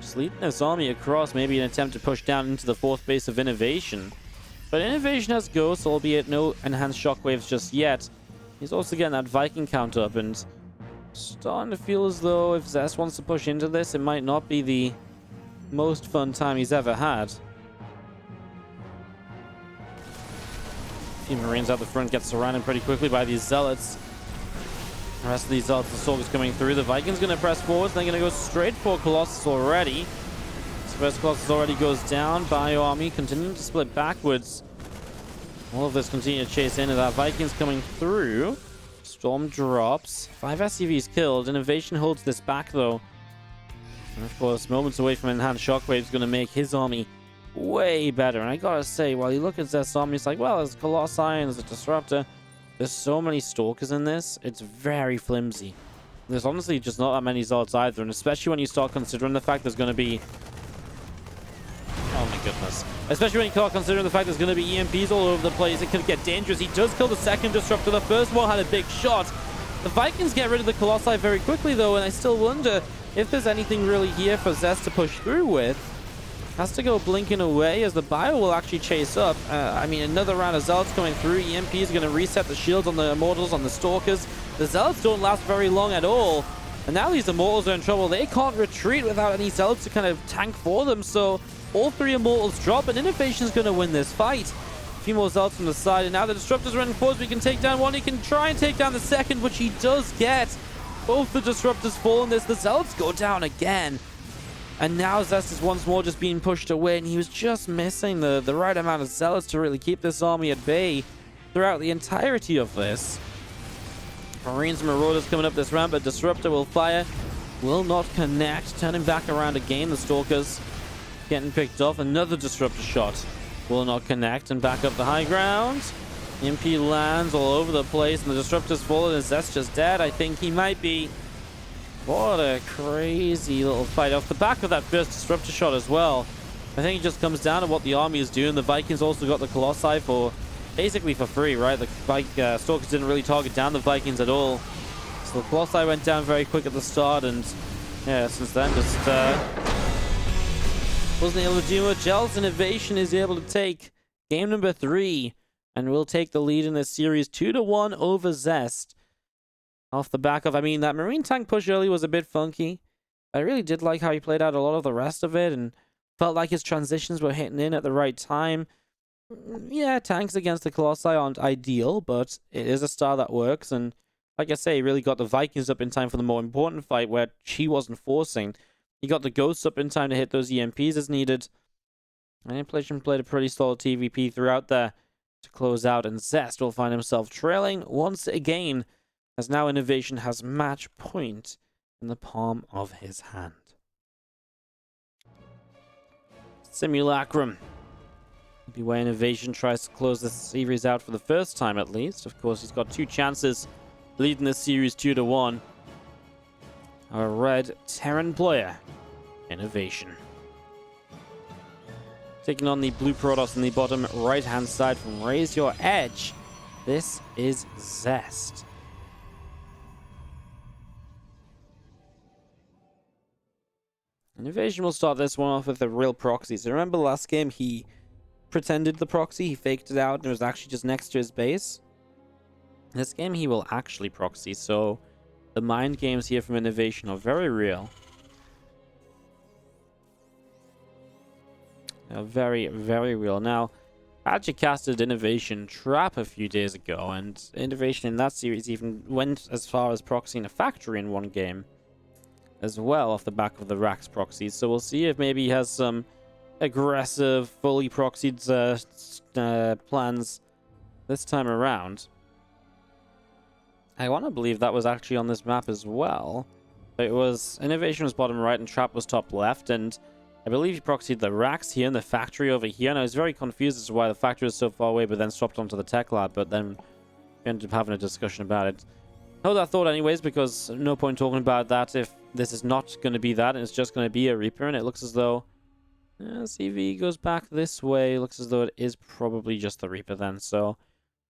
just leading his army across, maybe an attempt to push down into the fourth base of INnoVation. But INnoVation has ghosts, albeit no enhanced shockwaves just yet. He's also getting that Viking count up and starting to feel as though if Zest wants to push into this, it might not be the most fun time he's ever had. A few Marines out the front get surrounded pretty quickly by these Zealots. The rest of these Zealots, the Sorg is coming through. The Vikings going to press forward. They're going to go straight for Colossus already. So first Colossus already goes down. Bio army continuing to split backwards. All of this continue to chase into that. Vikings coming through. Storm drops. 5 SCVs killed. INnoVation holds this back though. And of course, moments away from enhanced shockwave is going to make his army way better. And I gotta say, while you look at Zest's army, it's like, well, there's Colossi and there's a Disruptor. There's so many Stalkers in this. It's very flimsy. There's honestly just not that many Zealots either. And especially when you start considering the fact there's going to be... Oh my goodness. Especially when you start considering the fact there's going to be EMPs all over the place. It could get dangerous. He does kill the second Disruptor. The first one had a big shot. The Vikings get rid of the Colossi very quickly though. And I still wonder if there's anything really here for Zest to push through with. Has to go blinking away as the bio will actually chase up. I mean, another round of Zealots coming through. EMP is going to reset the shields on the Immortals, on the Stalkers. The Zealots don't last very long at all. And now these Immortals are in trouble. They can't retreat without any Zealots to kind of tank for them. So all 3 Immortals drop, and INnoVation is going to win this fight. A few more Zealots from the side, and now the Disruptor's running forwards. We can take down one. He can try and take down the second, which he does get. Both the Disruptors fall in this. The Zealots go down again. And now Zest is once more just being pushed away, and he was just missing the right amount of Zealots to really keep this army at bay throughout the entirety of this. Marines and Marauders coming up this ramp, but Disruptor will fire, will not connect, turning back around again. The Stalkers getting picked off. Another Disruptor shot will not connect, and back up the high ground. MP lands all over the place, and the Disruptor's fallen, and Zest just dead. I think he might be. What a crazy little fight off the back of that first Disruptor shot as well. I think it just comes down to what the army is doing. The Vikings also got the Colossi for basically for free, right? The Stalkers didn't really target down the Vikings at all. So the Colossi went down very quick at the start, and yeah, since then just wasn't able to do much else. INnoVation is able to take game number 3 and will take the lead in this series 2-1 over Zest. Off the back of, I mean, that Marine tank push early was a bit funky. I really did like how he played out a lot of the rest of it and felt like his transitions were hitting in at the right time. Yeah, tanks against the Colossi aren't ideal, but it is a style that works. And like I say, he really got the Vikings up in time for the more important fight where she wasn't forcing. He got the Ghosts up in time to hit those EMPs as needed. And INnoVation played a pretty solid TvP throughout there to close out. And Zest will find himself trailing once again, as now INnoVation has match point in the palm of his hand. Simulacrum. Be where INnoVation tries to close this series out for the first time at least. Of course, he's got 2 chances leading this series 2-1. Our red Terran player, INnoVation. Taking on the blue Protoss on the bottom right-hand side from Raise Your Edge. This is Zest. INnoVation will start this one off with a real proxy. So remember last game he pretended the proxy, he faked it out, and it was actually just next to his base. This game he will actually proxy, so the mind games here from INnoVation are very real. They're very, very real. Now, I actually casted INnoVation Trap a few days ago, and INnoVation in that series even went as far as proxying a factory in one game as well off the back of the Rax proxies. So we'll see if maybe he has some aggressive, fully proxied plans this time around. I want to believe that was actually on this map as well. It was INnoVation was bottom right and Trap was top left, and I believe he proxied the racks here and the factory over here, and I was very confused as to why the factory was so far away but then swapped onto the tech lab, but then we ended up having a discussion about it. Hold that thought anyways, because no point talking about that if this is not going to be that and it's just going to be a Reaper, and it looks as though CV goes back this way. Looks as though it is probably just the Reaper then, so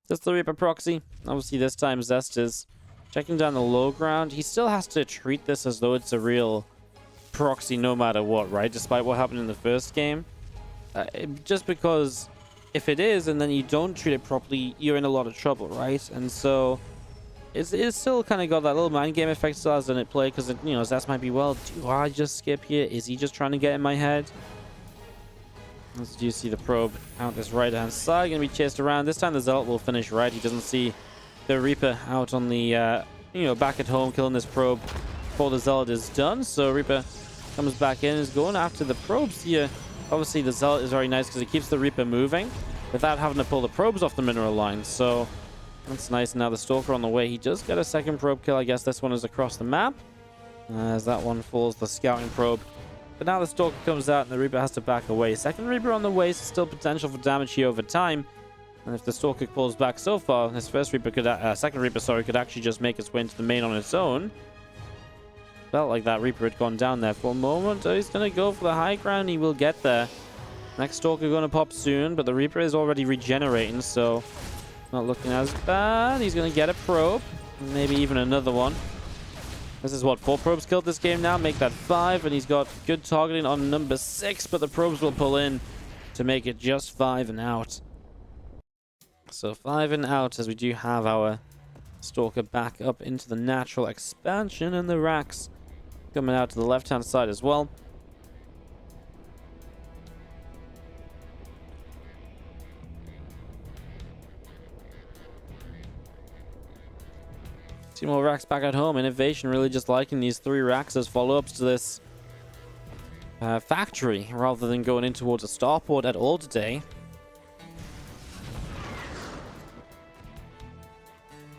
just the Reaper proxy. Obviously this time Zest is checking down the low ground. He still has to treat this as though it's a real proxy no matter what, right? Despite what happened in the first game. Just because if it is and then you don't treat it properly, you're in a lot of trouble, right? And so it's still kind of got that little mind game effect still as in it play, because you know, Zest might be, well, do I just skip here? Is he just trying to get in my head? As you see the probe out this right hand side, gonna be chased around. This time the Zealot will finish right. He doesn't see the Reaper out on the back at home, killing this probe before the Zealot is done. So Reaper comes back in, is going after the probes here. Obviously the Zealot is very nice because it keeps the Reaper moving without having to pull the probes off the mineral line. So that's nice. Now the Stalker on the way. He does get a second probe kill. I guess this one is across the map. As that one falls, the scouting probe. But now the Stalker comes out and the Reaper has to back away. Second Reaper on the way, so still potential for damage here over time. And if the Stalker pulls back so far, this first Reaper could, second Reaper, sorry, could actually just make its way into the main on its own. Felt like that Reaper had gone down there for a moment. Oh, he's going to go for the high ground. He will get there. Next Stalker going to pop soon, but the Reaper is already regenerating, so not looking as bad. He's going to get a probe, maybe even another one. This is what, 4 probes killed this game now, make that 5, and he's got good targeting on number 6, but the probes will pull in to make it just 5 and out. So 5 and out, as we do have our Stalker back up into the natural expansion, and the racks coming out to the left-hand side as well. Two more racks back at home. INnoVation really just liking these 3 racks as follow-ups to this factory, rather than going in towards a starport at all today.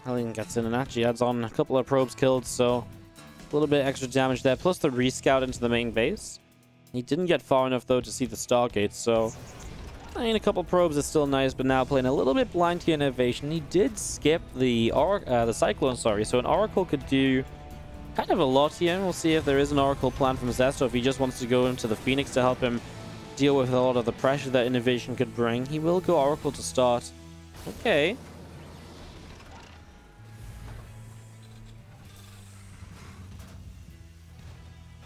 Hellion gets in and actually adds on a couple of probes killed, so a little bit extra damage there, plus the rescout into the main base. He didn't get far enough though to see the Stargate, so I mean, a couple probes is still nice, but now playing a little bit blind here in INnoVation. He did skip the Cyclone, sorry, so an Oracle could do kind of a lot here. We'll see if there is an Oracle plan from Zest, or if he just wants to go into the Phoenix to help him deal with a lot of the pressure that INnoVation could bring. He will go Oracle to start. Okay.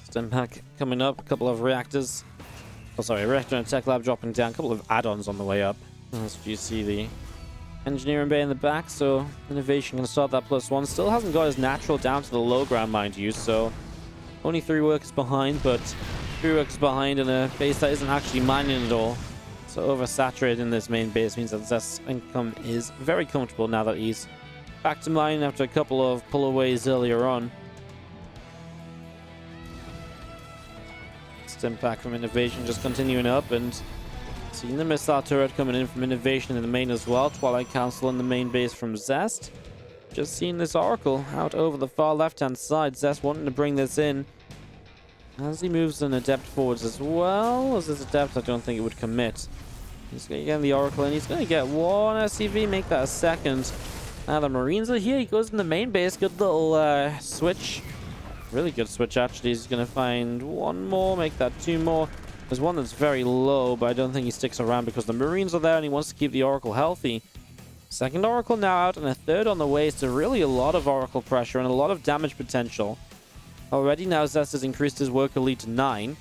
Stimpack coming up, a couple of reactors. Oh, sorry, reactor and tech lab dropping down, a couple of add-ons on the way up. As you see the engineering bay in the back, so INnoVation can start that +1. Still hasn't got his natural down to the low ground, mind you, so only 3 workers behind, but 3 workers behind in a base that isn't actually mining at all. So oversaturated in this main base means that Zest's income is very comfortable now that he's back to mining after a couple of pull-aways earlier on. Impact from INnoVation just continuing up, and seeing the missile turret coming in from INnoVation in the main as well. Twilight Council in the main base from Zest. Just seeing this Oracle out over the far left-hand side. Zest wanting to bring this in as he moves an Adept forwards as well. As this Adept, I don't think it would commit. He's going to get the Oracle in. He's going to get 1 SCV, make that a second. Now the Marines are here. He goes in the main base. Good little switch. Really good switch, actually. He's going to find 1 more, make that 2 more. There's one that's very low, but I don't think he sticks around because the Marines are there and he wants to keep the Oracle healthy. Second Oracle now out and a third on the way, so really a lot of Oracle pressure and a lot of damage potential. Already now Zest has increased his worker lead to 9,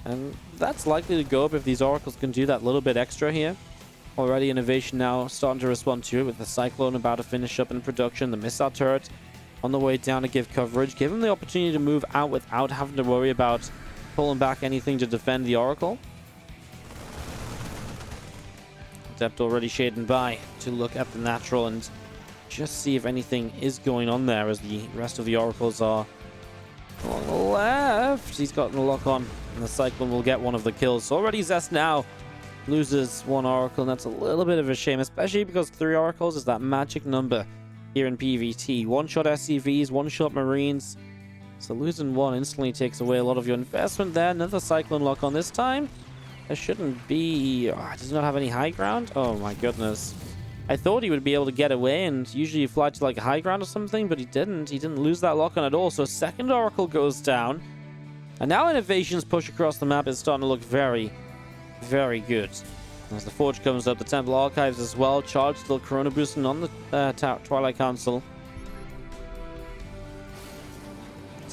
and that's likely to go up if these Oracles can do that little bit extra here. Already INnoVation now starting to respond to it with the Cyclone about to finish up in production, the missile turret on the way down to give coverage, give him the opportunity to move out without having to worry about pulling back anything to defend the Oracle. Adept already shading by to look at the natural and just see if anything is going on there, as the rest of the Oracles are Along the left, he's got the lock on, and the Cyclone will get one of the kills. So already Zest now loses one Oracle, and that's a little bit of a shame, especially because 3 Oracles is that magic number here in PvT. One-shot SCVs, one-shot Marines. So losing one instantly takes away a lot of your investment there. Another Cyclone lock on this time. There shouldn't be... Oh, does he not have any high ground? Oh my goodness. I thought he would be able to get away and usually fly to like a high ground or something, but he didn't. He didn't lose that lock on at all. So second Oracle goes down. And now INnoVation's push across the map is starting to look very, very good. As the Forge comes up, the Temple Archives as well. Charge still Corona boosting on the Twilight Council.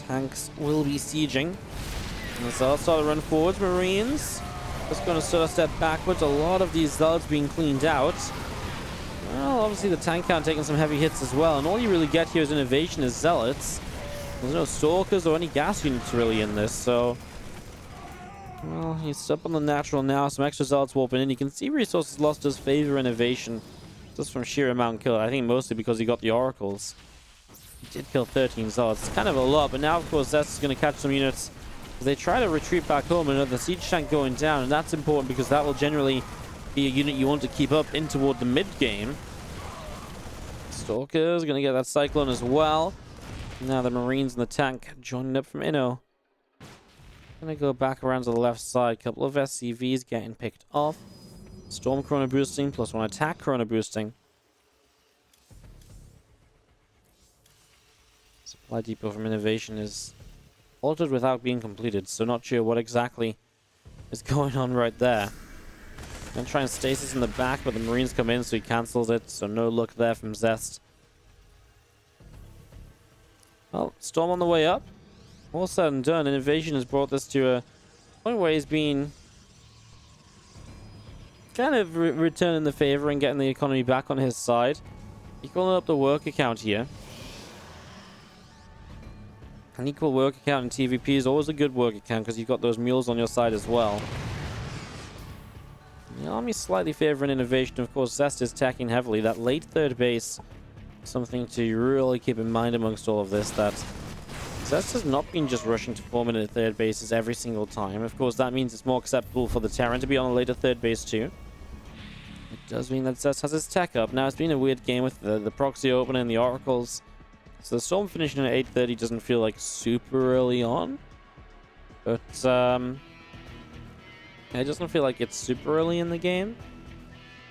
Tanks will be sieging. And so I'll start to run forwards. Marines just going to sort of step backwards. A lot of these Zealots being cleaned out. Well, obviously the tank count taking some heavy hits as well. And all you really get here is INnoVation is Zealots. There's no Stalkers or any gas units really in this, so... Well, he's up on the natural now. Some extra Zealots warping in. You can see resources lost does favor INnoVation. Just from sheer amount killed. I think mostly because he got the Oracles. He did kill 13 Zealots. It's kind of a lot, but now, of course, Zest is going to catch some units. They try to retreat back home, and the siege tank going down, and that's important because that will generally be a unit you want to keep up in toward the mid-game. Stalker's going to get that Cyclone as well. Now the Marines and the tank joining up from Inno. Gonna go back around to the left side. Couple of SCVs getting picked off. Storm Corona boosting, plus 1 attack Corona boosting. Supply depot from INnoVation is altered without being completed, so not sure what exactly is going on right there. Gonna try and stasis in the back, but the Marines come in, so he cancels it, so no luck there from Zest. Well, Storm on the way up. All said and done, INnoVation has brought this to a point where he's been kind of returning the favor and getting the economy back on his side. Equaling up the work account here. An equal work account in TvP is always a good work account because you've got those mules on your side as well. The army's slightly favoring INnoVation. Of course, Zest is tacking heavily. That late third base, something to really keep in mind amongst all of this, that Zest has not been just rushing to 4-minute third bases every single time. Of course, that means it's more acceptable for the Terran to be on a later third base too. It does mean that Zest has his tech up. Now, it's been a weird game with the proxy opener and the Oracles. So the Storm finishing at 8:30 doesn't feel like super early on. But, it doesn't feel like it's super early in the game.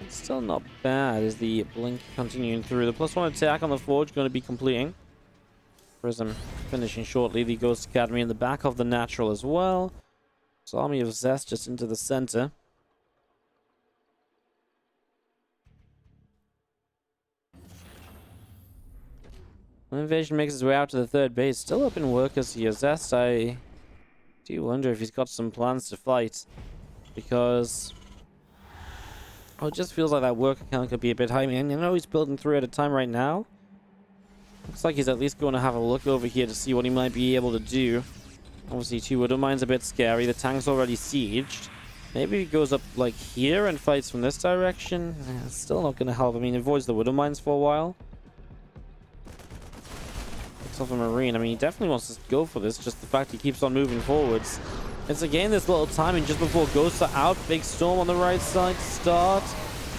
It's still not bad. Is the blink continuing through? The +1 attack on the Forge going to be completing. Prism finishing shortly. The Ghost Academy in the back of the Natural as well. So Army of Zest just into the center. INnoVation makes his way out to the third base. Still up in workers here. Zest, I do wonder if he's got some plans to fight. Because... oh, it just feels like that work account could be a bit high. I mean, I know he's building 3 at a time right now. Looks like he's at least going to have a look over here to see what he might be able to do. Obviously, 2 Widowmine's a bit scary. The tank's already sieged. Maybe he goes up, like, here and fights from this direction. It's still not going to help. I mean, avoids the Widowmines for a while. Picks off a Marine. I mean, he definitely wants to go for this. Just the fact he keeps on moving forwards. It's again this little timing just before Ghosts are out. Big Storm on the right side to start.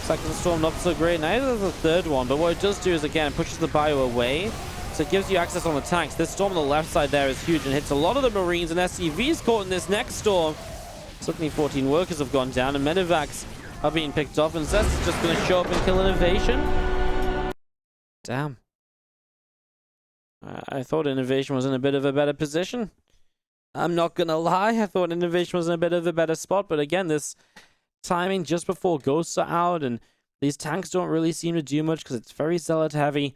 Second Storm not so great. Neither does the third one. But what it does do is, again, it pushes the bio away. So it gives you access on the tanks. This Storm on the left side there is huge and hits a lot of the Marines. And SCV's caught in this next Storm. Suddenly 14 workers have gone down. And Medivacs are being picked off. And Zest is just going to show up and kill INnoVation. Damn. I thought INnoVation was in a bit of a better position. I'm not gonna lie, I thought INnoVation was in a bit of a better spot, but again, this timing just before Ghosts are out, and these tanks don't really seem to do much because it's very Zealot heavy.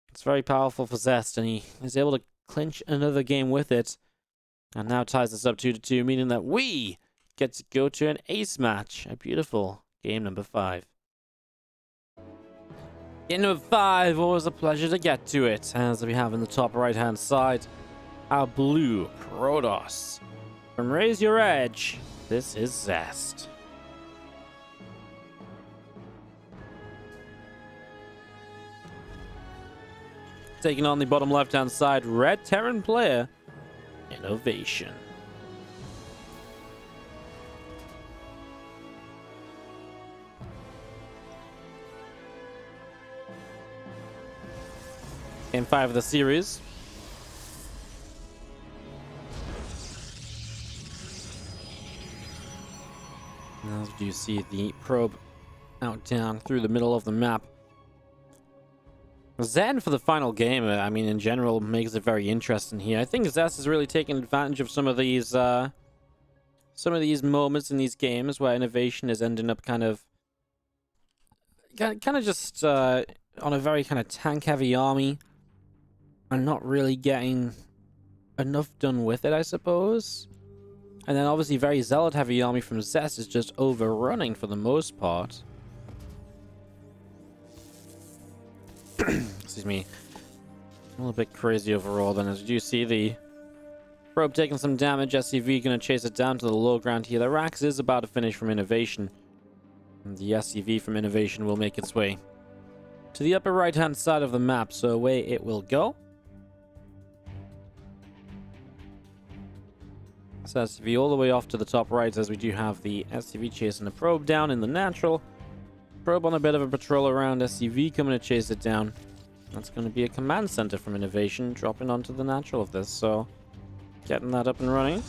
It's very powerful for Zest, and he is able to clinch another game with it, and now ties this up 2-2, meaning that we get to go to an ace match. A beautiful game number 5. Game number 5, always a pleasure to get to it, as we have in the top right-hand side. Our blue Protoss. From Raise Your Edge, this is Zest. Taking on the bottom left-hand side, red Terran player, INnoVation. Game 5 of the series. As you see the probe out down through the middle of the map. Zen for the final game, I mean, in general, makes it very interesting here. I think Zest is really taking advantage of some of these moments in these games where INnoVation is ending up kind of just on a very kind of tank-heavy army and not really getting enough done with it, I suppose. And then obviously very zealot-heavy army from Zest is just overrunning for the most part. Excuse me. A little bit crazy overall then. As you see, the probe taking some damage. SCV going to chase it down to the low ground here. The Rax is about to finish from INnoVation. And the SCV from INnoVation will make its way to the upper right-hand side of the map. So away it will go. So SCV all the way off to the top right, as we do have the SCV chasing the probe down in the natural. Probe on a bit of a patrol around. SCV coming to chase it down. That's going to be a command center from INnoVation dropping onto the natural of this. So getting that up and running.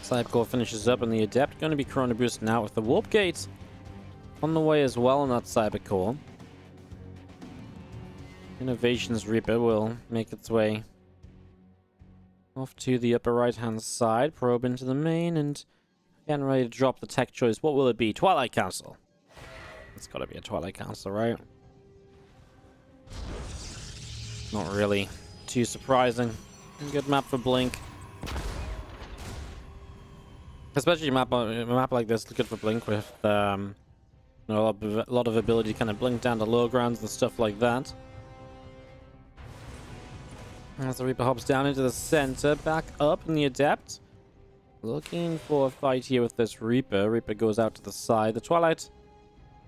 Cybercore finishes up, and the Adept going to be Chrono boosting out with the Warp Gate on the way as well on that Cybercore. INnoVation's Reaper will make its way off to the upper right-hand side, probe into the main, and getting ready to drop the tech choice. What will it be? Twilight Council. It's got to be a Twilight Council, right? Not really too surprising. Good map for Blink. Especially a map like this, good for Blink with a lot of ability to kind of blink down to low grounds and stuff like that. As the Reaper hops down into the center, back up in the Adept. Looking for a fight here with this Reaper. Reaper goes out to the side. The Twilight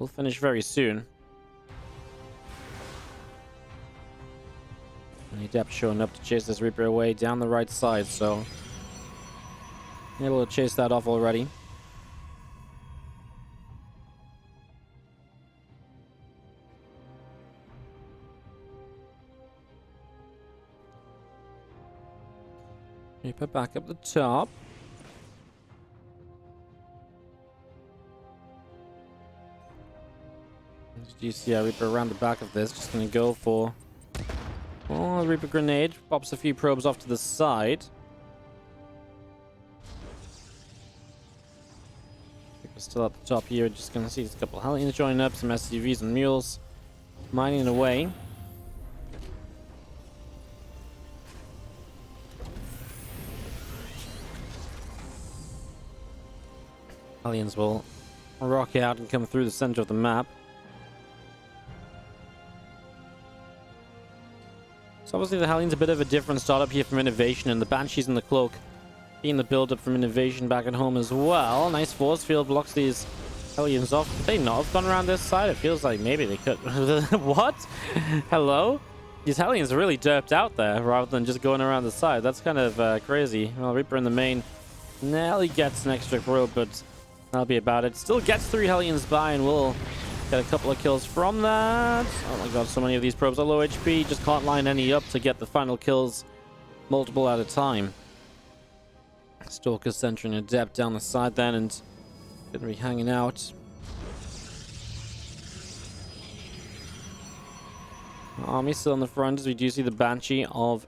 will finish very soon. And the Adept showing up to chase this Reaper away down the right side, so able to chase that off already. Reaper back up the top. As you see, Reaper around the back of this, just going to go for the Reaper grenade. Pops a few probes off to the side. Reaper's still at the top here. Just going to see a couple of Hellions joining up, some SCVs and mules mining away. Hellions will rock out and come through the center of the map. So obviously the Hellions a bit of a different startup here from INnoVation, and the Banshees and the Cloak being the build-up from INnoVation back at home as well. Nice force field blocks these Hellions off. Could they not have gone around this side? It feels like maybe they could. What? Hello? These Hellions are really derped out there rather than just going around the side. That's kind of crazy. Well, Reaper in the main nearly gets an extra probe, but that'll be about it. Still gets 3 Hellions by and will get a couple of kills from that. Oh my god, so many of these probes are low HP. Just can't line any up to get the final kills multiple at a time. Stalker centering Adept down the side then, and gonna be hanging out. Army still on the front, as we do see the Banshee of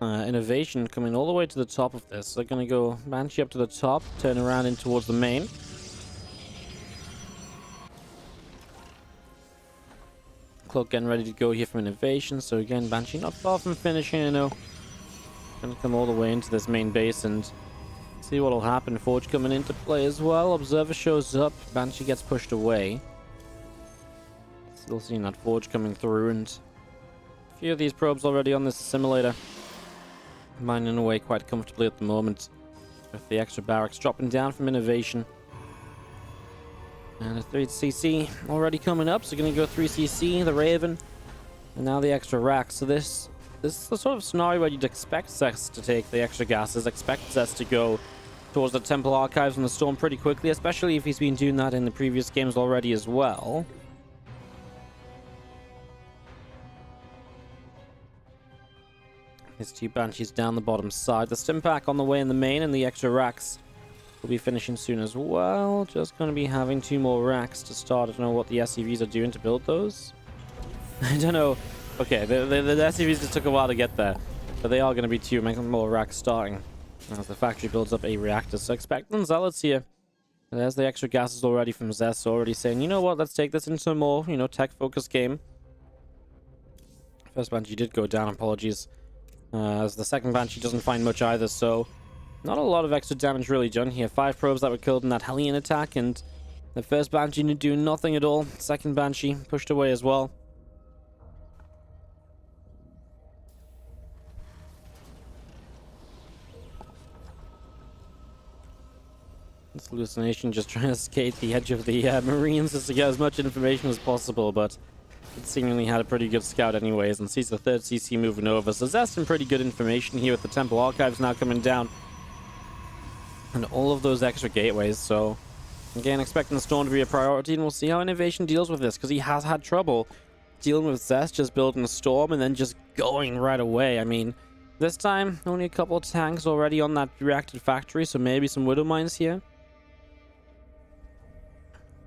INnoVation coming all the way to the top of this. They're gonna go Banshee up to the top, turn around in towards the main. Cloak getting ready to go here from INnoVation, so again, Banshee not far from finishing, you know. Gonna come all the way into this main base and see what'll happen. Forge coming into play as well. Observer shows up, Banshee gets pushed away. Still seeing that Forge coming through, and a few of these probes already on this simulator. Mining away quite comfortably at the moment, with the extra barracks dropping down from INnoVation. And a 3cc already coming up, so going to go 3cc, the Raven, and now the extra rack. So this is the sort of scenario where you'd expect Zest to take the extra gases, expect Zest to go towards the Temple Archives and the Storm pretty quickly, especially if he's been doing that in the previous games already as well. His 2 Banshees down the bottom side. The Stim Pack on the way in the main, and the extra racks will be finishing soon as well. Just going to be having 2 more racks to start. I don't know what the SCVs are doing to build those. I don't know. Okay, the SCVs just took a while to get there, but they are going to be 2 more racks starting as the factory builds up a reactor. So expect them Zealots here. And there's the extra gases already from Zest, already saying, you know what, let's take this into a more, tech-focused game. First Banshee did go down, apologies. As the second Banshee doesn't find much either, so not a lot of extra damage really done here. 5 probes that were killed in that Hellion attack, and the first Banshee didn't do nothing at all. Second Banshee pushed away as well. This hallucination just trying to skate the edge of the Marines just to get as much information as possible, but it seemingly had a pretty good scout anyways, and sees the 3rd CC moving over. So Zest some pretty good information here with the Temple Archives now coming down. And all of those extra gateways, so again, expecting the Storm to be a priority, and we'll see how INnoVation deals with this, because he has had trouble dealing with Zest, just building a Storm and then just going right away. I mean, this time, only a couple of tanks already on that reacted factory, so maybe some Widow Mines here.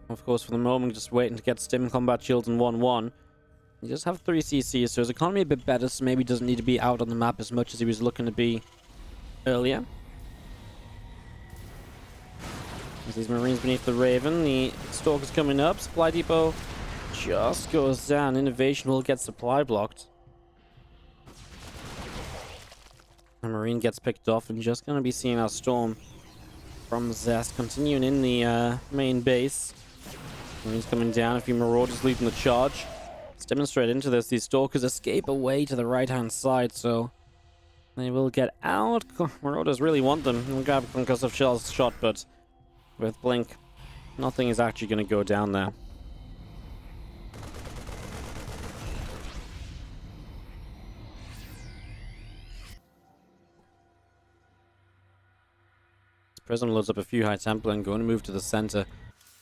Of course, for the moment, just waiting to get Stim Combat Shields in 1-1. You just have 3 CCs, so his economy a bit better, so maybe doesn't need to be out on the map as much as he was looking to be earlier. As these Marines beneath the Raven, the Stalker's coming up. Supply depot just goes down. INnoVation will get supply blocked. The Marine gets picked off, and just going to be seeing our Storm from Zest continuing in the main base. Marines coming down, a few Marauders leading the charge. Let's demonstrate into this. These Stalkers escape away to the right-hand side, so they will get out. Marauders really want them. We'll grab a concussive shell shot, but with Blink, nothing is actually going to go down there. Prism loads up a few High Templar and going to move to the center.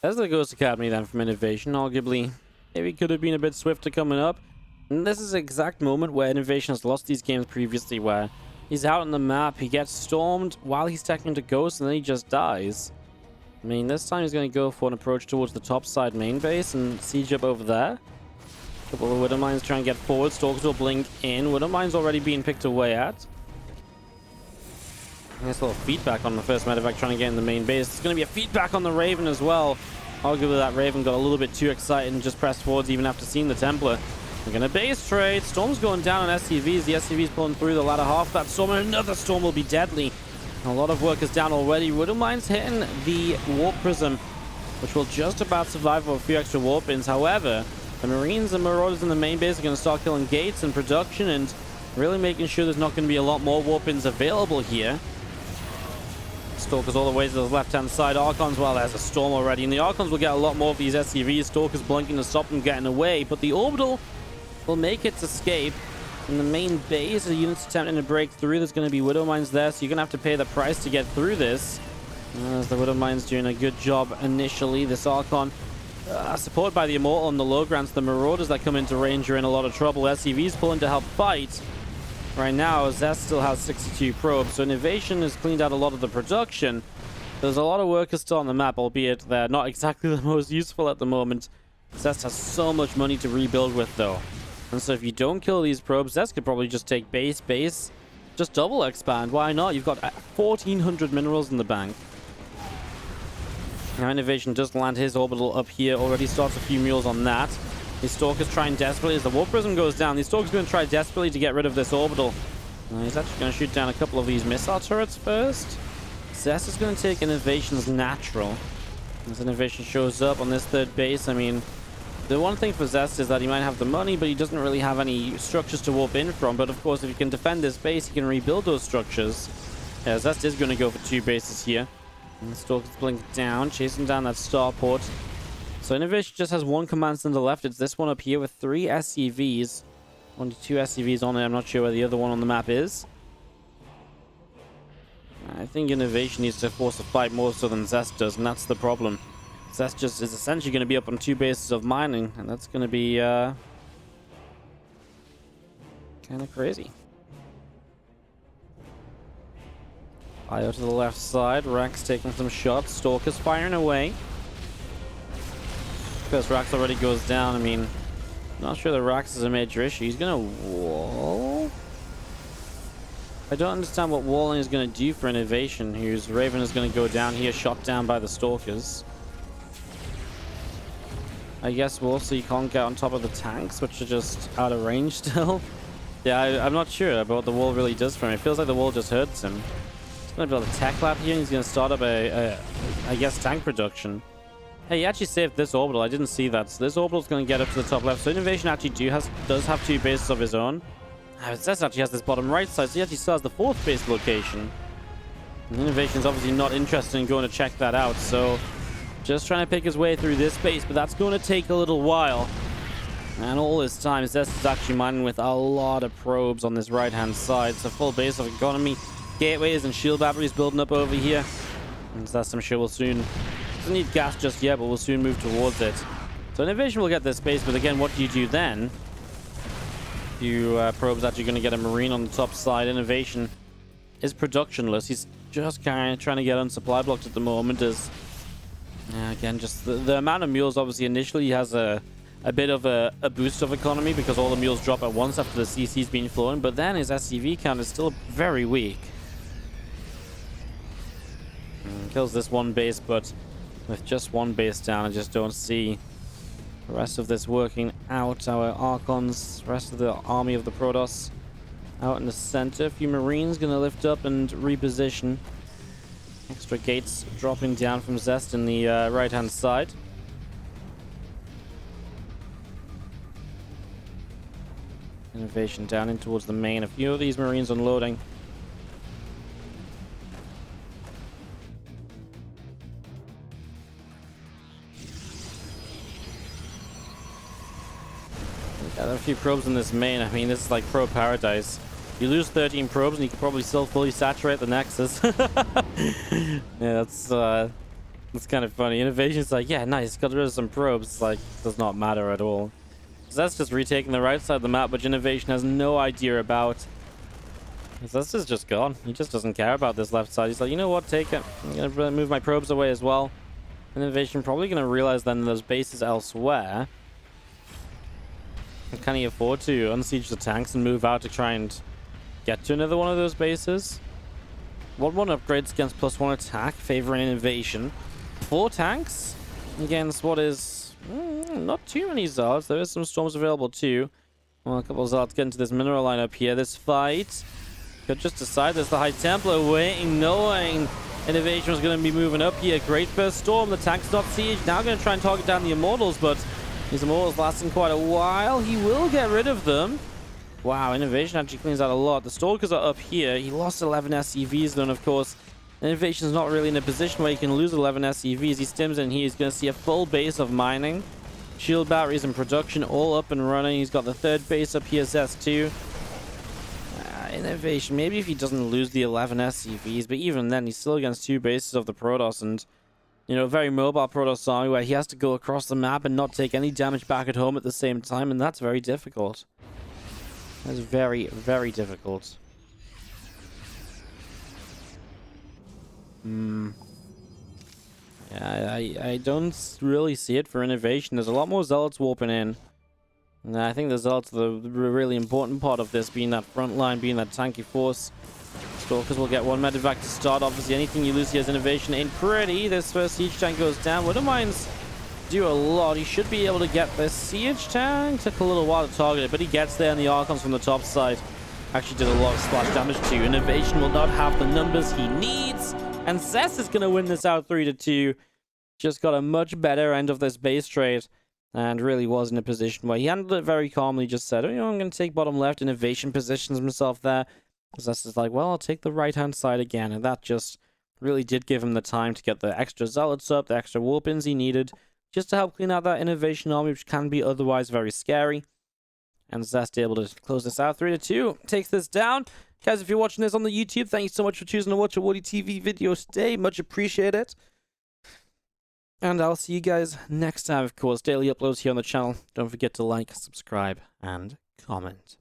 There's the Ghost Academy then from INnoVation. Arguably, maybe could have been a bit swifter coming up. And this is the exact moment where INnoVation has lost these games previously, where he's out on the map, he gets stormed while he's teching into Ghost, and then he just dies. I mean, this time he's going to go for an approach towards the top side main base and siege up over there. A couple of Widow Mines try and get forward. Stalkers will blink in. Widow Mines already being picked away at. Nice little feedback on the first medevac trying to get in the main base. There's going to be a feedback on the Raven as well. Arguably that Raven got a little bit too excited and just pressed forwards even after seeing the Templar. We're going to base trade. Storm's going down on SCVs. The SCV's pulling through the latter half of that Storm, and another Storm will be deadly. A lot of work is down already. Widow Mines hitting the Warp Prism, which will just about survive with a few extra Warp Ins. However, the Marines and Marauders in the main base are going to start killing gates and production and really making sure there's not going to be a lot more Warp Ins available here. Stalkers all the way to the left-hand side. Archons, well, there's a Storm already, and the Archons will get a lot more of these SCVs. Stalkers blinking to stop them getting away, but the Orbital will make its escape. In the main base, the unit's attempting to break through. There's going to be Widow Mines there, so you're going to have to pay the price to get through this. As the Widow Mines doing a good job initially. This Archon, supported by the Immortal and the Logrants, the Marauders that come into range are in a lot of trouble. SCVs pulling to help fight. Right now, Zest still has 62 probes, so INnoVation has cleaned out a lot of the production. There's a lot of workers still on the map, albeit they're not exactly the most useful at the moment. Zest has so much money to rebuild with, though. And so if you don't kill these probes, Zest could probably just take base, just double expand. Why not? You've got 1,400 minerals in the bank. Now INnoVation does land his orbital up here, already starts a few mules on that. These Stalkers trying desperately as the Warp Prism goes down. These Stalkers going to try desperately to get rid of this orbital. He's actually going to shoot down a couple of these missile turrets first. Zest is going to take INnoVation's natural. As INnoVation shows up on this third base, I mean, the one thing for Zest is that he might have the money, but he doesn't really have any structures to warp in from. But of course, if he can defend this base, he can rebuild those structures. Yeah, Zest is going to go for 2 bases here. And the Stalkers blink down, chasing down that starport. So INnoVation just has one command center left. It's this one up here with 3 SCVs. Only 2 SCVs on it. I'm not sure where the other one on the map is. I think INnoVation needs to force a fight more so than Zest does, and that's the problem. Zest just is essentially going to be up on 2 bases of mining, and that's going to be kind of crazy. Io to the left side. Rax taking some shots. Stalker's firing away. Because Rax already goes down. I mean, not sure that Rax is a major issue. He's going to wall. I don't understand what walling is going to do for INnoVation, whose Raven is going to go down here, shot down by the Stalkers. I guess wall so you can't get on top of the tanks, which are just out of range still. Yeah, I'm not sure about what the wall really does for him. It feels like the wall just hurts him. He's going to build a tech lab here, and he's going to start up I guess, tank production. Hey, he actually saved this orbital. I didn't see that. So this orbital is going to get up to the top left. So INnoVation actually does have 2 bases of his own. Zest actually has this bottom right side, so he actually still has the 4th base location. And INnoVation is obviously not interested in going to check that out, so just trying to pick his way through this base, but that's going to take a little while. And all this time, Zest is actually mining with a lot of probes on this right-hand side. It's a full base of economy, gateways, and shield batteries building up over here. And Zest, I'm sure, will soon... doesn't need gas just yet, but we'll soon move towards it. So INnoVation will get this base, but again, what do you do then? Probes actually going to get a marine on the top side. INnoVation is productionless. He's just kind of trying to get on supply blocks at the moment. As again, just the amount of mules, obviously initially he has a bit of a boost of economy because all the mules drop at once after the CC's been flown, but then his SCV count is still very weak. Kills this one base, but with just one base down, I just don't see the rest of this working out. Our Archons, rest of the army of the Protoss out in the center. A few Marines going to lift up and reposition. Extra gates dropping down from Zest in the right-hand side. INnoVation down in towards the main. A few of these Marines unloading. Got a few probes in this main. I mean, this is like probe paradise. You lose 13 probes and you can probably still fully saturate the Nexus. Yeah, that's kind of funny. INnoVation's like, yeah, nice, got rid of some probes. It's like, does not matter at all. So that's just retaking the right side of the map, which INnoVation has no idea about. This is just gone. He just doesn't care about this left side. He's like, you know what, take it. I'm going to move my probes away as well. INnoVation probably going to realize then there's bases elsewhere. Can he afford to unsiege the tanks and move out to try and get to another one of those bases? 1-1 upgrades against +1 attack, favoring INnoVation. 4 tanks against what is not too many Zards. There is some storms available too. Well, a couple of Zards get into this mineral line up here. This fight could just decide. There's the High Templar waiting, knowing INnoVation was going to be moving up here. Great first storm. The tank's not sieged. Now going to try and target down the Immortals, but these Immortals lasting quite a while. He will get rid of them. Wow, INnoVation actually cleans out a lot. The Stalkers are up here. He lost 11 SCVs, then, of course, INnoVation's not really in a position where he can lose 11 SCVs. He stims in here. He's going to see a full base of mining. Shield batteries in production, all up and running. He's got the 3rd base up here, Zest 2. INnoVation, maybe if he doesn't lose the 11 SCVs, but even then, he's still against 2 bases of the Protoss, and you know, very mobile Protoss army where he has to go across the map and not take any damage back at home at the same time, and that's very difficult. That's very, very difficult. Yeah, I don't really see it for INnoVation. There's a lot more Zealots warping in. And I think the Zealots are the really important part of this, being that front line, being that tanky force. Stalkers will get 1 medevac to start. Obviously, anything you lose here as INnoVation ain't pretty. This first siege tank goes down. Widowmines do a lot. He should be able to get this siege tank. Took a little while to target it, but he gets there, and the Archons from the top side actually did a lot of splash damage too. INnoVation will not have the numbers he needs, and Zest is going to win this out 3-2. Just got a much better end of this base trade, and really was in a position where he handled it very calmly. Just said, oh, you know, I'm going to take bottom left. INnoVation positions himself there. Zest is like, well, I'll take the right-hand side again, and that just really did give him the time to get the extra Zealots up, the extra warp-ins he needed, just to help clean out that INnoVation army, which can be otherwise very scary. And Zest able to close this out. 3-2. Takes this down. Guys, if you're watching this on the YouTube, thank you so much for choosing to watch a WardiTV video today. Much appreciated. And I'll see you guys next time, of course. Daily uploads here on the channel. Don't forget to like, subscribe, and comment.